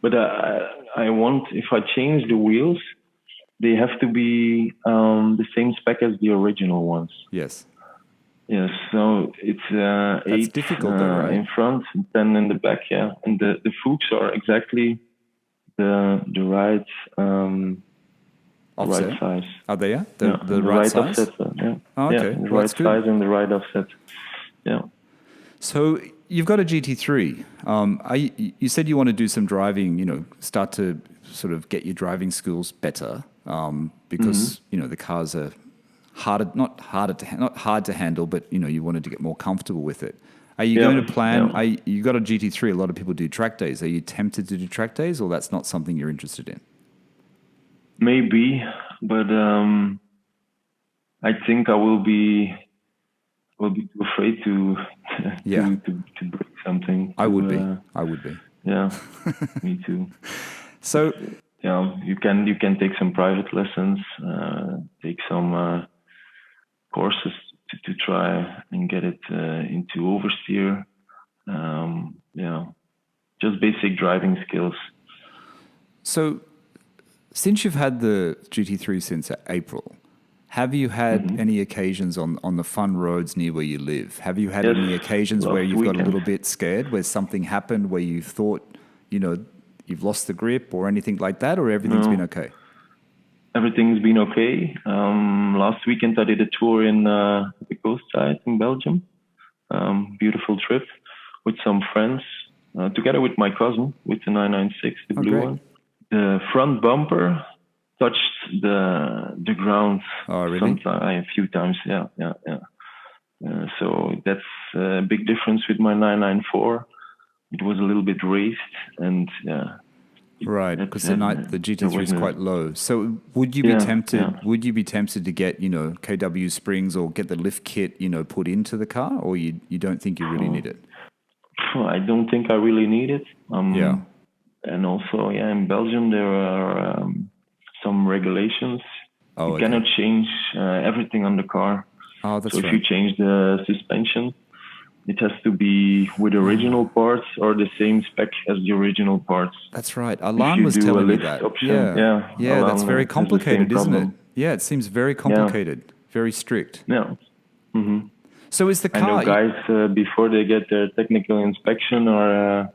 But I want, if I change the wheels, they have to be the same spec as the original ones. Yes. Yes, so it's 8 difficult though, right? In front, 10 in the back, and the Fuchs are exactly the right right size. Are they? The right size. Offset, Oh, okay. The right size and the right offset. Yeah. So you've got a GT3. You said you want to do some driving. Start to sort of get your driving skills better because the cars are. Not hard to handle, but you wanted to get more comfortable with it. Are you going to plan? You got a GT3. A lot of people do track days. Are you tempted to do track days, or that's not something you're interested in? Maybe, but I think I will be too afraid to break something. I would be. Yeah, me too. So you can take some private lessons, take some courses to try and get it into oversteer. Just basic driving skills. So, since you've had the GT3 since April, have you had any occasions on the fun roads near where you live? Have you had any occasions where you've got a little bit scared, where something happened, where you thought, you've lost the grip or anything like that, or everything's been okay? Everything's been okay. Last weekend I did a tour in the coast side in Belgium. Beautiful trip with some friends, together with my cousin with the 996, the blue one. The front bumper touched the ground. Oh, really? A few times, yeah. So that's a big difference with my 994. It was a little bit raised, and right, because the GT3 is quite low. So would you be tempted? Yeah. Would you be tempted to get KW springs or get the lift kit put into the car, or you don't think you really need it? I don't think I really need it. And also, in Belgium there are some regulations. You cannot change everything on the car. Oh, that's so if you change the suspension, it has to be with original parts or the same spec as the original parts. That's right. Alan was telling me that. Option, that's very complicated, isn't it? Yeah, it seems very complicated, very strict. Yeah. Mm-hmm. So is the car... I know guys, before they get their technical inspection, are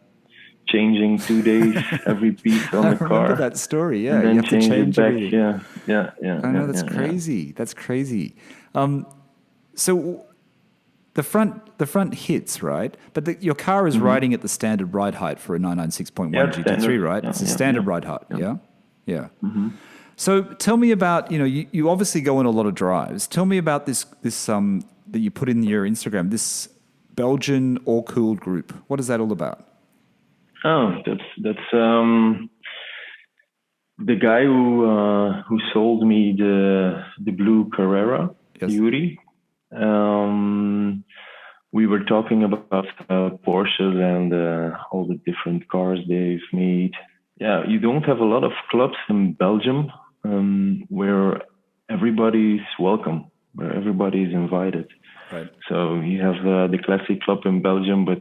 changing 2 days every piece on the car. I remember that story, yeah. And then you have to change it back. everything. Yeah. I know, that's crazy. Yeah. That's crazy. So... The front hits, right? But your car is riding at the standard ride height for a 996.1 GT3, right? It's a standard ride height, yeah? So tell me about, you obviously go on a lot of drives. Tell me about this that you put in your Instagram, this Belgian all-cooled group. What is that all about? Oh, that's the guy who sold me the blue Carrera, yes. Yuri. We were talking about Porsches and all the different cars they've made. Yeah, you don't have a lot of clubs in Belgium where everybody's welcome, where everybody's invited. Right. So you have the classic club in Belgium, but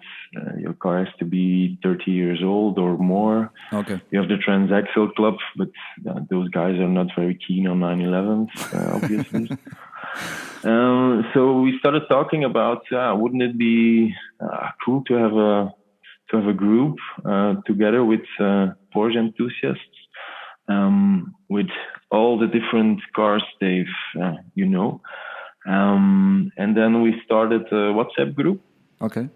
your car has to be 30 years old or more. Okay. You have the transaxle club, but those guys are not very keen on 911s, obviously. So we started talking about wouldn't it be cool to have a group together with Porsche enthusiasts with all the different cars they've and then we started a WhatsApp group. Okay.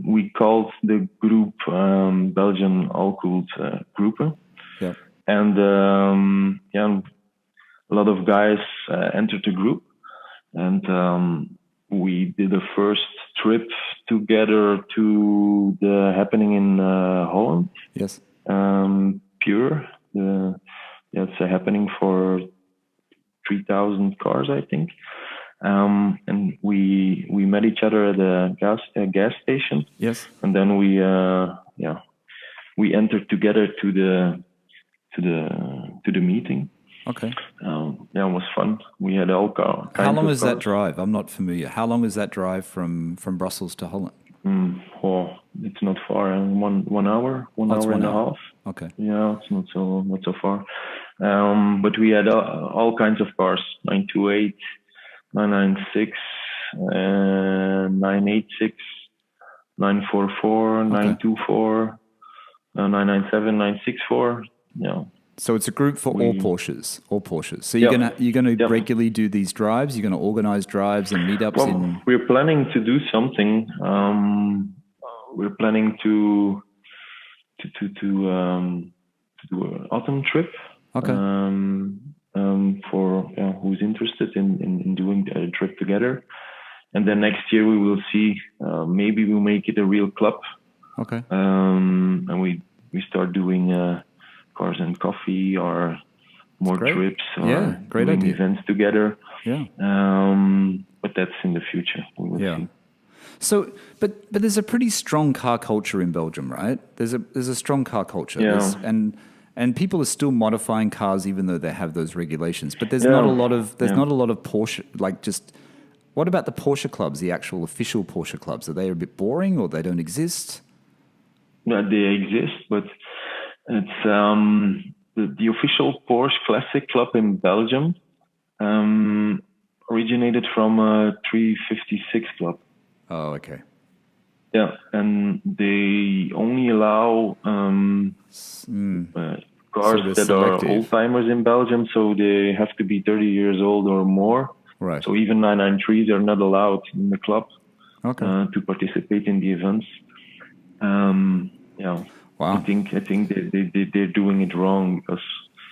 We called the group Belgian All-Cooled Groepen. Yeah. And a lot of guys entered the group. And we did a first trip together to the happening in Holland. Yes. Pure. It's a happening for 3,000 cars, I think. And we met each other at a gas station. Yes. And then we entered together to the meeting. Okay. It was fun. We had all kinds. How long is that drive? I'm not familiar. How long is that drive from Brussels to Holland? It's not far. 1 hour, hour and a half. Okay. Yeah, it's not so far. But we had all kinds of cars: 928, 996, 986, 944, 924, 997, 964. Yeah. So it's a group for all Porsches. So you're gonna regularly do these drives. You're gonna organize drives and meetups. We're planning to do something. We're planning to do an autumn trip. Okay. For who's interested in doing a trip together, and then next year we will see. Maybe we'll make it a real club. Okay. And we start doing cars and coffee or more trips or great doing idea. events together. Yeah. But that's in the future. We will see. So, but there's a pretty strong car culture in Belgium, right? There's a strong car culture. Yeah. And people are still modifying cars even though they have those regulations. But there's not a lot of Porsche, like just. What about the Porsche clubs, the actual official Porsche clubs? Are they a bit boring or they don't exist? No, they exist, but it's the official Porsche Classic Club in Belgium originated from a 356 club. Oh, okay. Yeah, and they only allow cars that are old timers in Belgium, so they have to be 30 years old or more. Right. So even 993s are not allowed in the club to participate in the events. Wow. I think they're doing it wrong because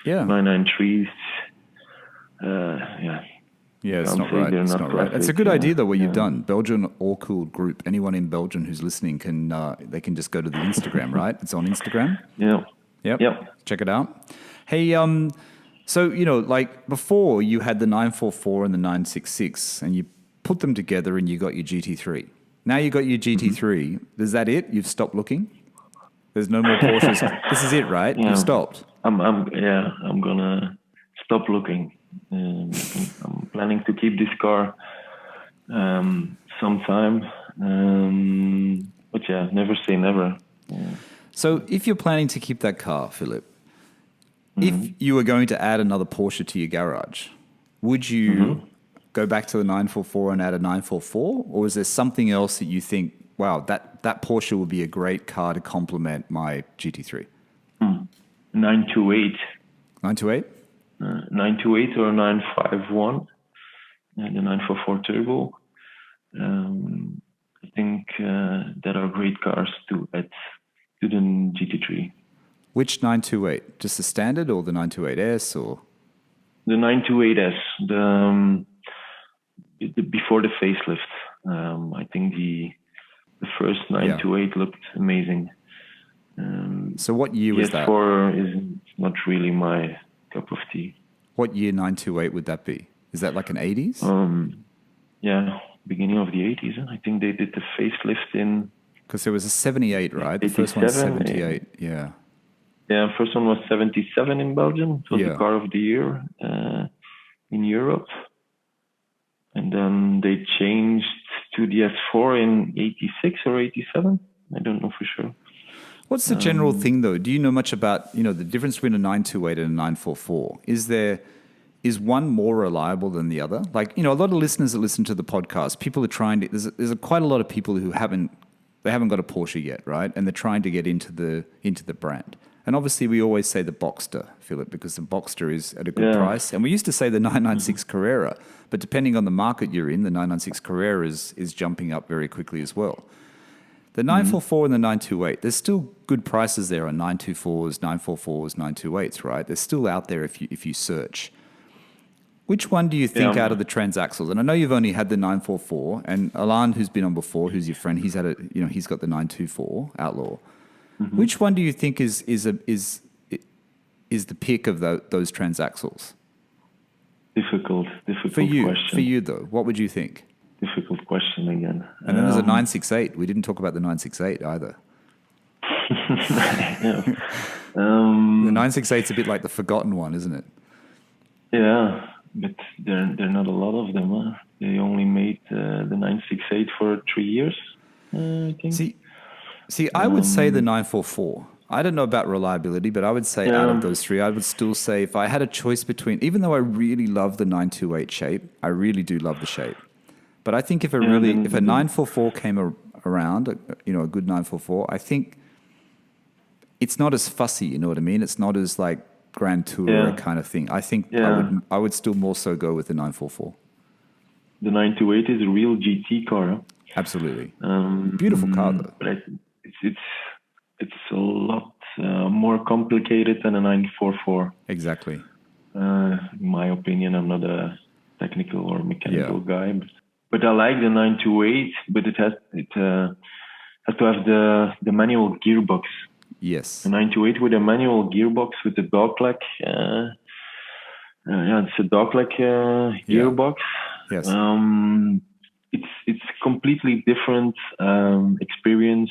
993s. Yeah, it's not right. It's not right. It's a good idea though what you've done. Belgian all-cooled group. Anyone in Belgium who's listening can just go to the Instagram, right? It's on Instagram. Yeah. Yep. Check it out. Hey, so like before you had the 944 and the 966, and you put them together and you got your GT3. Now you got your GT3. Mm-hmm. Is that it? You've stopped looking? There's no more Porsches. This is it, right? Yeah. You've stopped. I'm gonna stop looking. I'm planning to keep this car some time. But never say never. Yeah. So if you're planning to keep that car, Filip, if you were going to add another Porsche to your garage, would you go back to the 944 and add a 944? Or is there something else that you think, wow, that Porsche would be a great car to complement my GT3? 928. 928? 928 or 951, the 944 Turbo. I think that are great cars to add to the GT3. Which 928? Just the standard or the 928S or? The 928S. before the facelift. I think the first 928 looked amazing. So what year was that? PS4 is not really my cup of tea. What year 928 would that be? Is that like an 80s? Beginning of the 80s. I think they did the facelift in... Because there was a 78, right? The first one was 78, yeah. Yeah, first one was 77 in Belgium. It was the car of the year in Europe. And then they changed to the S4 in 86 or 87. I don't know for sure. What's the general thing, though? Do you know much about, the difference between a 928 and a 944? Is one more reliable than the other? Like, a lot of listeners that listen to the podcast, people are trying to... There's quite a lot of people who haven't got a Porsche yet, right? And they're trying to get into the brand. And obviously, we always say the Boxster, Filip, because the Boxster is at a good price. And we used to say the 996 Carrera, but depending on the market you're in, the 996 Carrera is jumping up very quickly as well. The 944 and the 928, there's still good prices there on 924s, 944s, 928s, right? They're still out there if you search. Which one do you think out of the transaxles? And I know you've only had the 944, and Alain, who's been on before, who's your friend, he's got the 924 Outlaw. Mm-hmm. Which one do you think is the pick of those transaxles? Difficult for you, question. For you, though, what would you think? Difficult question again. And then there's a 968. We didn't talk about the 968 either. The 968's a bit like the forgotten one, isn't it? Yeah, but there are not a lot of them. Huh? They only made the 968 for 3 years, I think. See, I would say the 944. I don't know about reliability, but I would say out of those three, I would still say if I had a choice between, even though I really love the 928 shape, I really do love the shape. But I think if a 944 came around, a good 944, I think it's not as fussy, you know what I mean? It's not as like Grand Tourer kind of thing. I think I would still more so go with the 944. The 928 is a real GT car. Huh? Absolutely. Beautiful car, though. But it's a lot more complicated than a 944. Exactly. In my opinion, I'm not a technical or mechanical guy, but I like the 928. But it has to have the manual gearbox. Yes. The 928 with a manual gearbox with the dogleg. It's a dogleg gearbox. Yes. It's completely different experience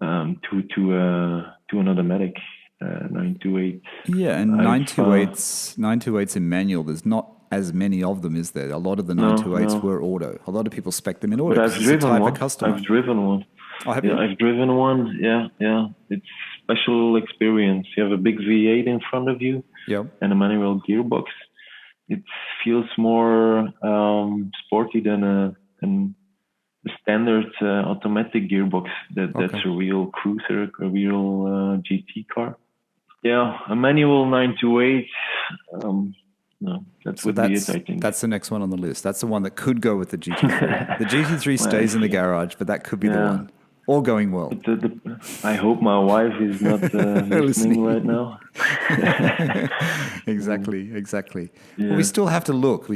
to an automatic 928. Yeah, and 928s in manual. There's not as many of them, is there? A lot of the 928s were auto. A lot of people spec them in auto. But I've driven one. Oh, have you? I've driven one. Yeah. It's special experience. You have a big V8 in front of you and a manual gearbox. It feels more sporty than a standard automatic gearbox. That's a real cruiser, a real GT car. Yeah, a manual 928. No, that would be it, I think. That's the next one on the list. That's the one that could go with the GT3. The GT3 stays in the garage, but that could be the one. All going well. I hope my wife is not listening right now. Exactly. Yeah. Well, we still have to look.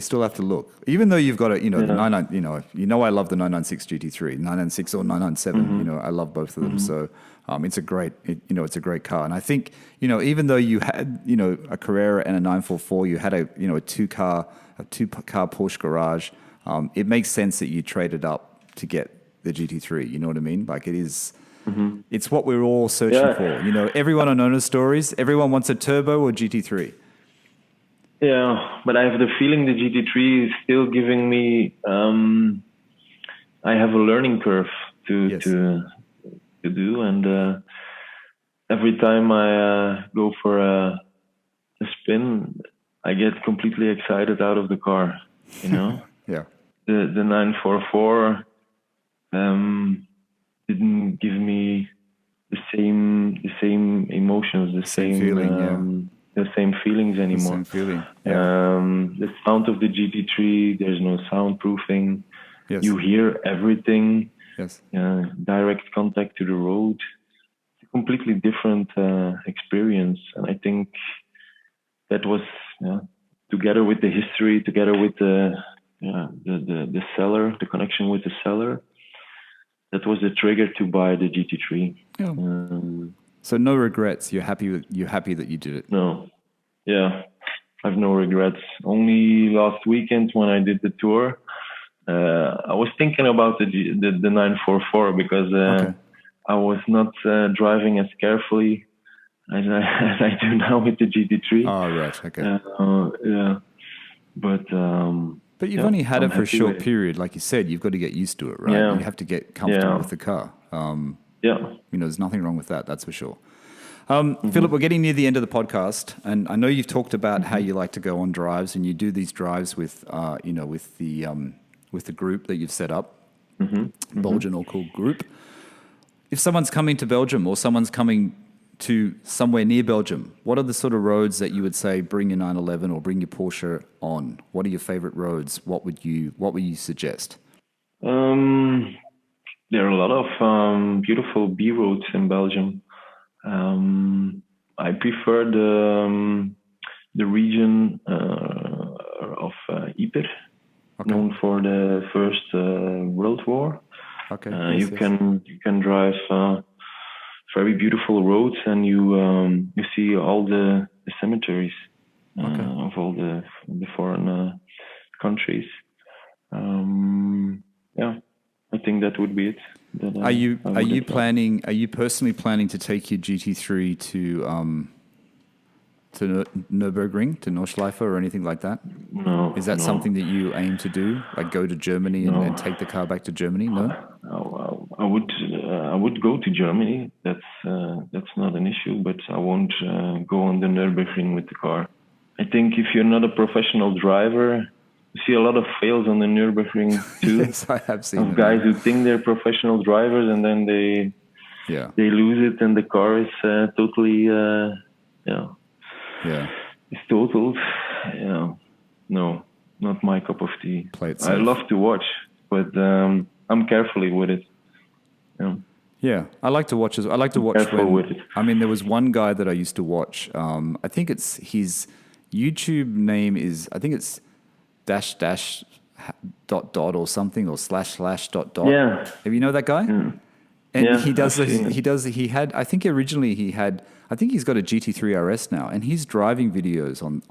Even though you've got the 99, I love the 996 GT3, 996 or 997. Mm-hmm. I love both of them. So it's a great car. And I think even though you had a Carrera and a 944, you had a two car Porsche garage. It makes sense that you traded up to get the GT3, you know what I mean? Like it is, it's what we're all searching for. Everyone on owner stories, everyone wants a turbo or GT3. Yeah, but I have the feeling the GT3 is still giving me. I have a learning curve to do, and every time I go for a spin, I get completely excited out of the car. Yeah. The 944. Didn't give me the same emotions, the same feeling, the same feelings anymore. The same feeling. The sound of the GT3, there's no soundproofing. Yes. You hear everything. Yes. Direct contact to the road. It's a completely different experience, and I think that was together with the history, together with the the seller, the connection with the seller. That was the trigger to buy the GT3. Yeah. So no regrets. You're happy that you did it. No. Yeah. I have no regrets. Only last weekend when I did the tour, I was thinking about the 944 because I was not driving as carefully as I do now with the GT3. Oh, right. Okay. Yeah. But you've only had it for a short period. Like you said, you've got to get used to it, right? Yeah. You have to get comfortable with the car. There's nothing wrong with that. That's for sure. Filip, we're getting near the end of the podcast, and I know you've talked about how you like to go on drives, and you do these drives with the group that you've set up, Belgian All Cool group. If someone's coming to Belgium or someone's coming to somewhere near Belgium, what are the sort of roads that you would say bring your 911 or bring your Porsche on? What are your favorite roads? What would you suggest? There are a lot of beautiful B roads in Belgium. I prefer the region of Ypres, known for the First World War. Okay. You can drive very beautiful roads, and you see all the cemeteries of all the foreign countries. I think that would be it. Are you personally planning to take your GT3 to Nürburgring, to Nordschleife, or anything like that? No. Is that something that you aim to do? Like go to Germany and take the car back to Germany? No. I would go to Germany. That's not an issue, but I won't go on the Nürburgring with the car. I think if you're not a professional driver, you see a lot of fails on the Nürburgring too. Yes, I have seen of guys who think they're professional drivers and then they lose it and the car is totally it's totaled. No, not my cup of tea. I love to watch, but I'm carefully with it. Yeah, I like to watch. I like to watch. With it. I mean, there was one guy that I used to watch. I think it's his YouTube name is. I think it's -- or something or / ... Yeah. Have you know that guy? Mm. And yeah, he had, I think originally I think he's got a GT3 RS now, and he's driving videos on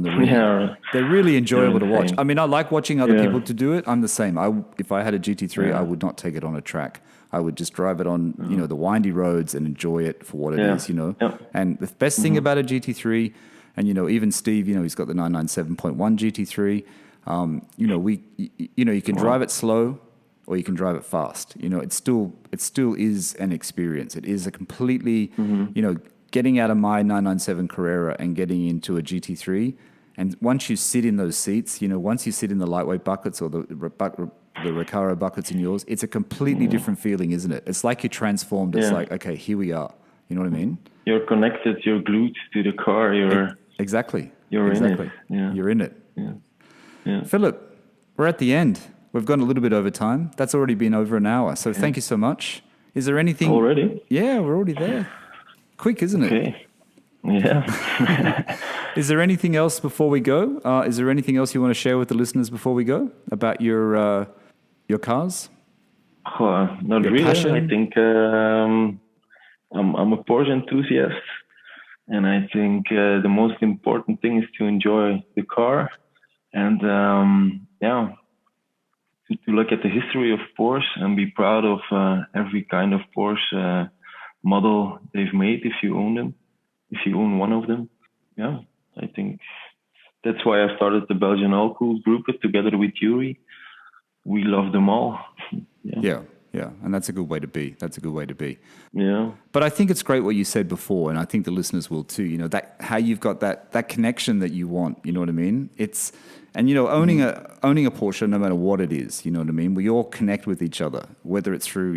the ring. Yeah. They're really enjoyable to watch. I mean, I like watching other people to do it. I'm the same. If I had a GT3, I would not take it on a track. I would just drive it on, the windy roads and enjoy it for what it is, Yeah. And the best thing about a GT3, and even Steve, he's got the 997.1 GT3. You can drive it slow, or you can drive it fast. It still is an experience. It is a completely, getting out of my 997 Carrera and getting into a GT3. And once you sit in those seats, once you sit in the lightweight buckets or the Recaro buckets in yours, it's a completely different feeling, isn't it? It's like you're transformed. It's like, okay, here we are. You know what I mean? You're connected. You're glued to the car. Exactly. You're in it. Yeah. You're in it. Yeah. Filip, we're at the end. We've gone a little bit over time. That's already been over an hour. So thank you so much. Is there anything... Already? Yeah, we're already there. Quick, isn't it? Okay. Yeah. Is there anything else before we go? Is there anything else you want to share with the listeners before we go about your cars? Not your really. Passion? I think I'm a Porsche enthusiast. And I think the most important thing is to enjoy the car. And to look at the history of Porsche and be proud of every kind of Porsche model they've made if you own them, if you own one of them. Yeah, I think that's why I started the Belgian All Cool group together with Yuri. We love them all. Yeah, and that's a good way to be. Yeah. But I think it's great what you said before, and I think the listeners will too. That how you've got that connection that you want. You know what I mean? Owning a Porsche, no matter what it is, you know what I mean. We all connect with each other, whether it's through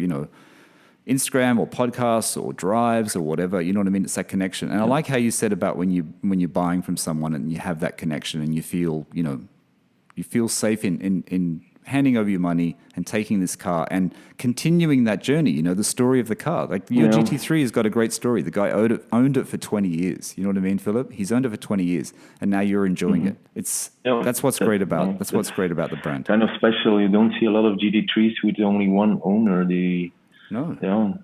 Instagram or podcasts or drives or whatever. You know what I mean? It's that connection, and I like how you said about when you're buying from someone and you have that connection and you feel safe in handing over your money and taking this car and continuing that journey, you know, the story of the car. Like your GT3 has got a great story. The guy owned it for 20 years. You know what I mean, Filip? He's owned it for 20 years and now you're enjoying it. That's what's great about the brand. Kind of special. You don't see a lot of GT3s with only one owner. No.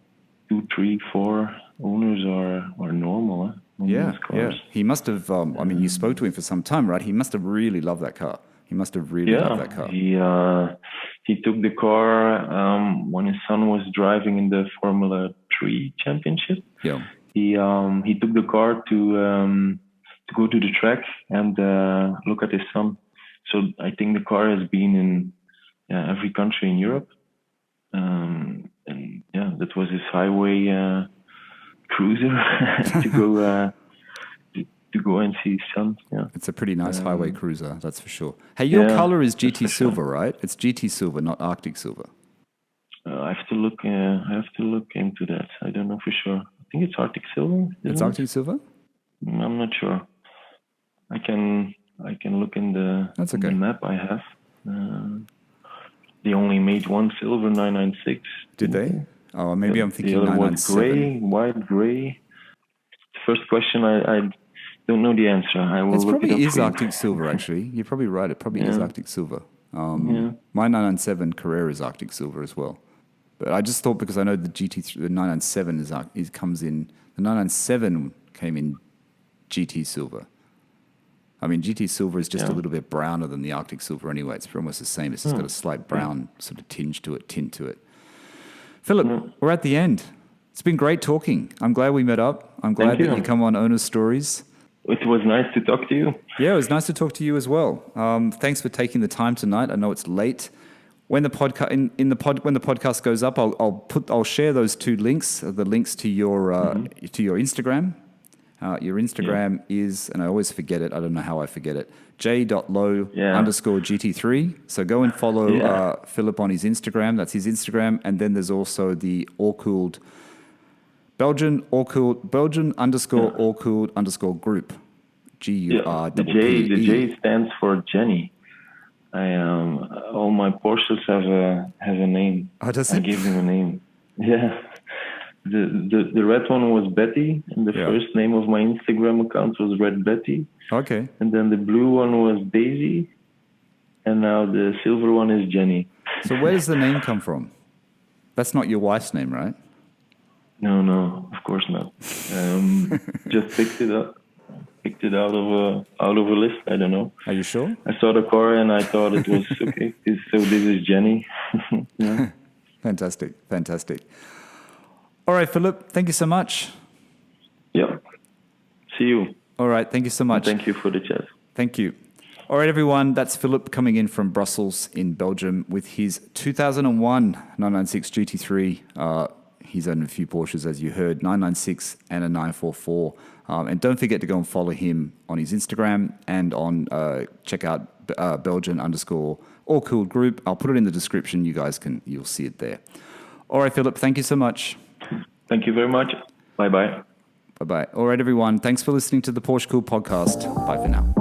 2, 3, 4 owners are normal. Huh? Yeah. He must have, you spoke to him for some time, right? He must have really loved that car. Loved that car. He took the car when his son was driving in the Formula 3 championship. Yeah. He took the car to go to the track and look at his son. So I think the car has been in every country in Europe. That was his highway cruiser to go and see his son. Yeah, it's a pretty nice highway cruiser, that's for sure. Hey, your color is GT Silver, right? It's GT Silver, not Arctic Silver. I have to look into that. I don't know for sure. I think it's Arctic Silver. It's Arctic Silver? I'm not sure. I can look in the, that's okay. In the map I have. They only made one silver 996. Did they? Oh, maybe I'm thinking the other 997. was white, gray. The first question, I don't know the answer. I will look it up. It probably is Arctic Silver, actually. You're probably right. It probably is Arctic Silver. My 997 Carrera is Arctic Silver as well. But I just thought because I know the GT3, the 997 comes in. The 997 came in GT Silver. I mean, GT Silver is just a little bit browner than the Arctic Silver anyway. It's almost the same. It's just got a slight brown sort of tint to it. Filip, we're at the end. It's been great talking. I'm glad we met up. I'm glad that you come on Owner's Stories. It was nice to talk to you. Yeah, it was nice to talk to you as well. Thanks for taking the time tonight. I know it's late. When the podcast goes up, I'll share those two links, the links to your Instagram. Your Instagram is, and I always forget it. I don't know how I forget it. j.low_GT3. So go and follow Filip on his Instagram. That's his Instagram. And then there's also the All-Cooled Belgian _all-cooled_ group. GURPPE. The J stands for Jenny. All my Porsches have a name. Oh, does I it? gave them a name. Yeah. The red one was Betty, and the first name of my Instagram account was Red Betty. Okay. And then the blue one was Daisy, and now the silver one is Jenny. So where does the name come from? That's not your wife's name, right? No, of course not. Just picked it up. Picked it out of a list. I don't know. Are you sure? I saw the car and I thought it was okay. So this is Jenny. Yeah. Fantastic. All right, Filip. Thank you so much. Yeah. See you. All right. Thank you so much. Thank you for the chat. Thank you. All right, everyone. That's Filip coming in from Brussels in Belgium with his 2001 996 GT3. He's owned a few Porsches, as you heard, 996 and a 944. And don't forget to go and follow him on his Instagram and on check out Belgian _all-cooled group. I'll put it in the description. You'll see it there. All right, Filip, thank you so much. Thank you very much. Bye-bye. Bye-bye. All right, everyone. Thanks for listening to the PorscheCooled Podcast. Bye for now.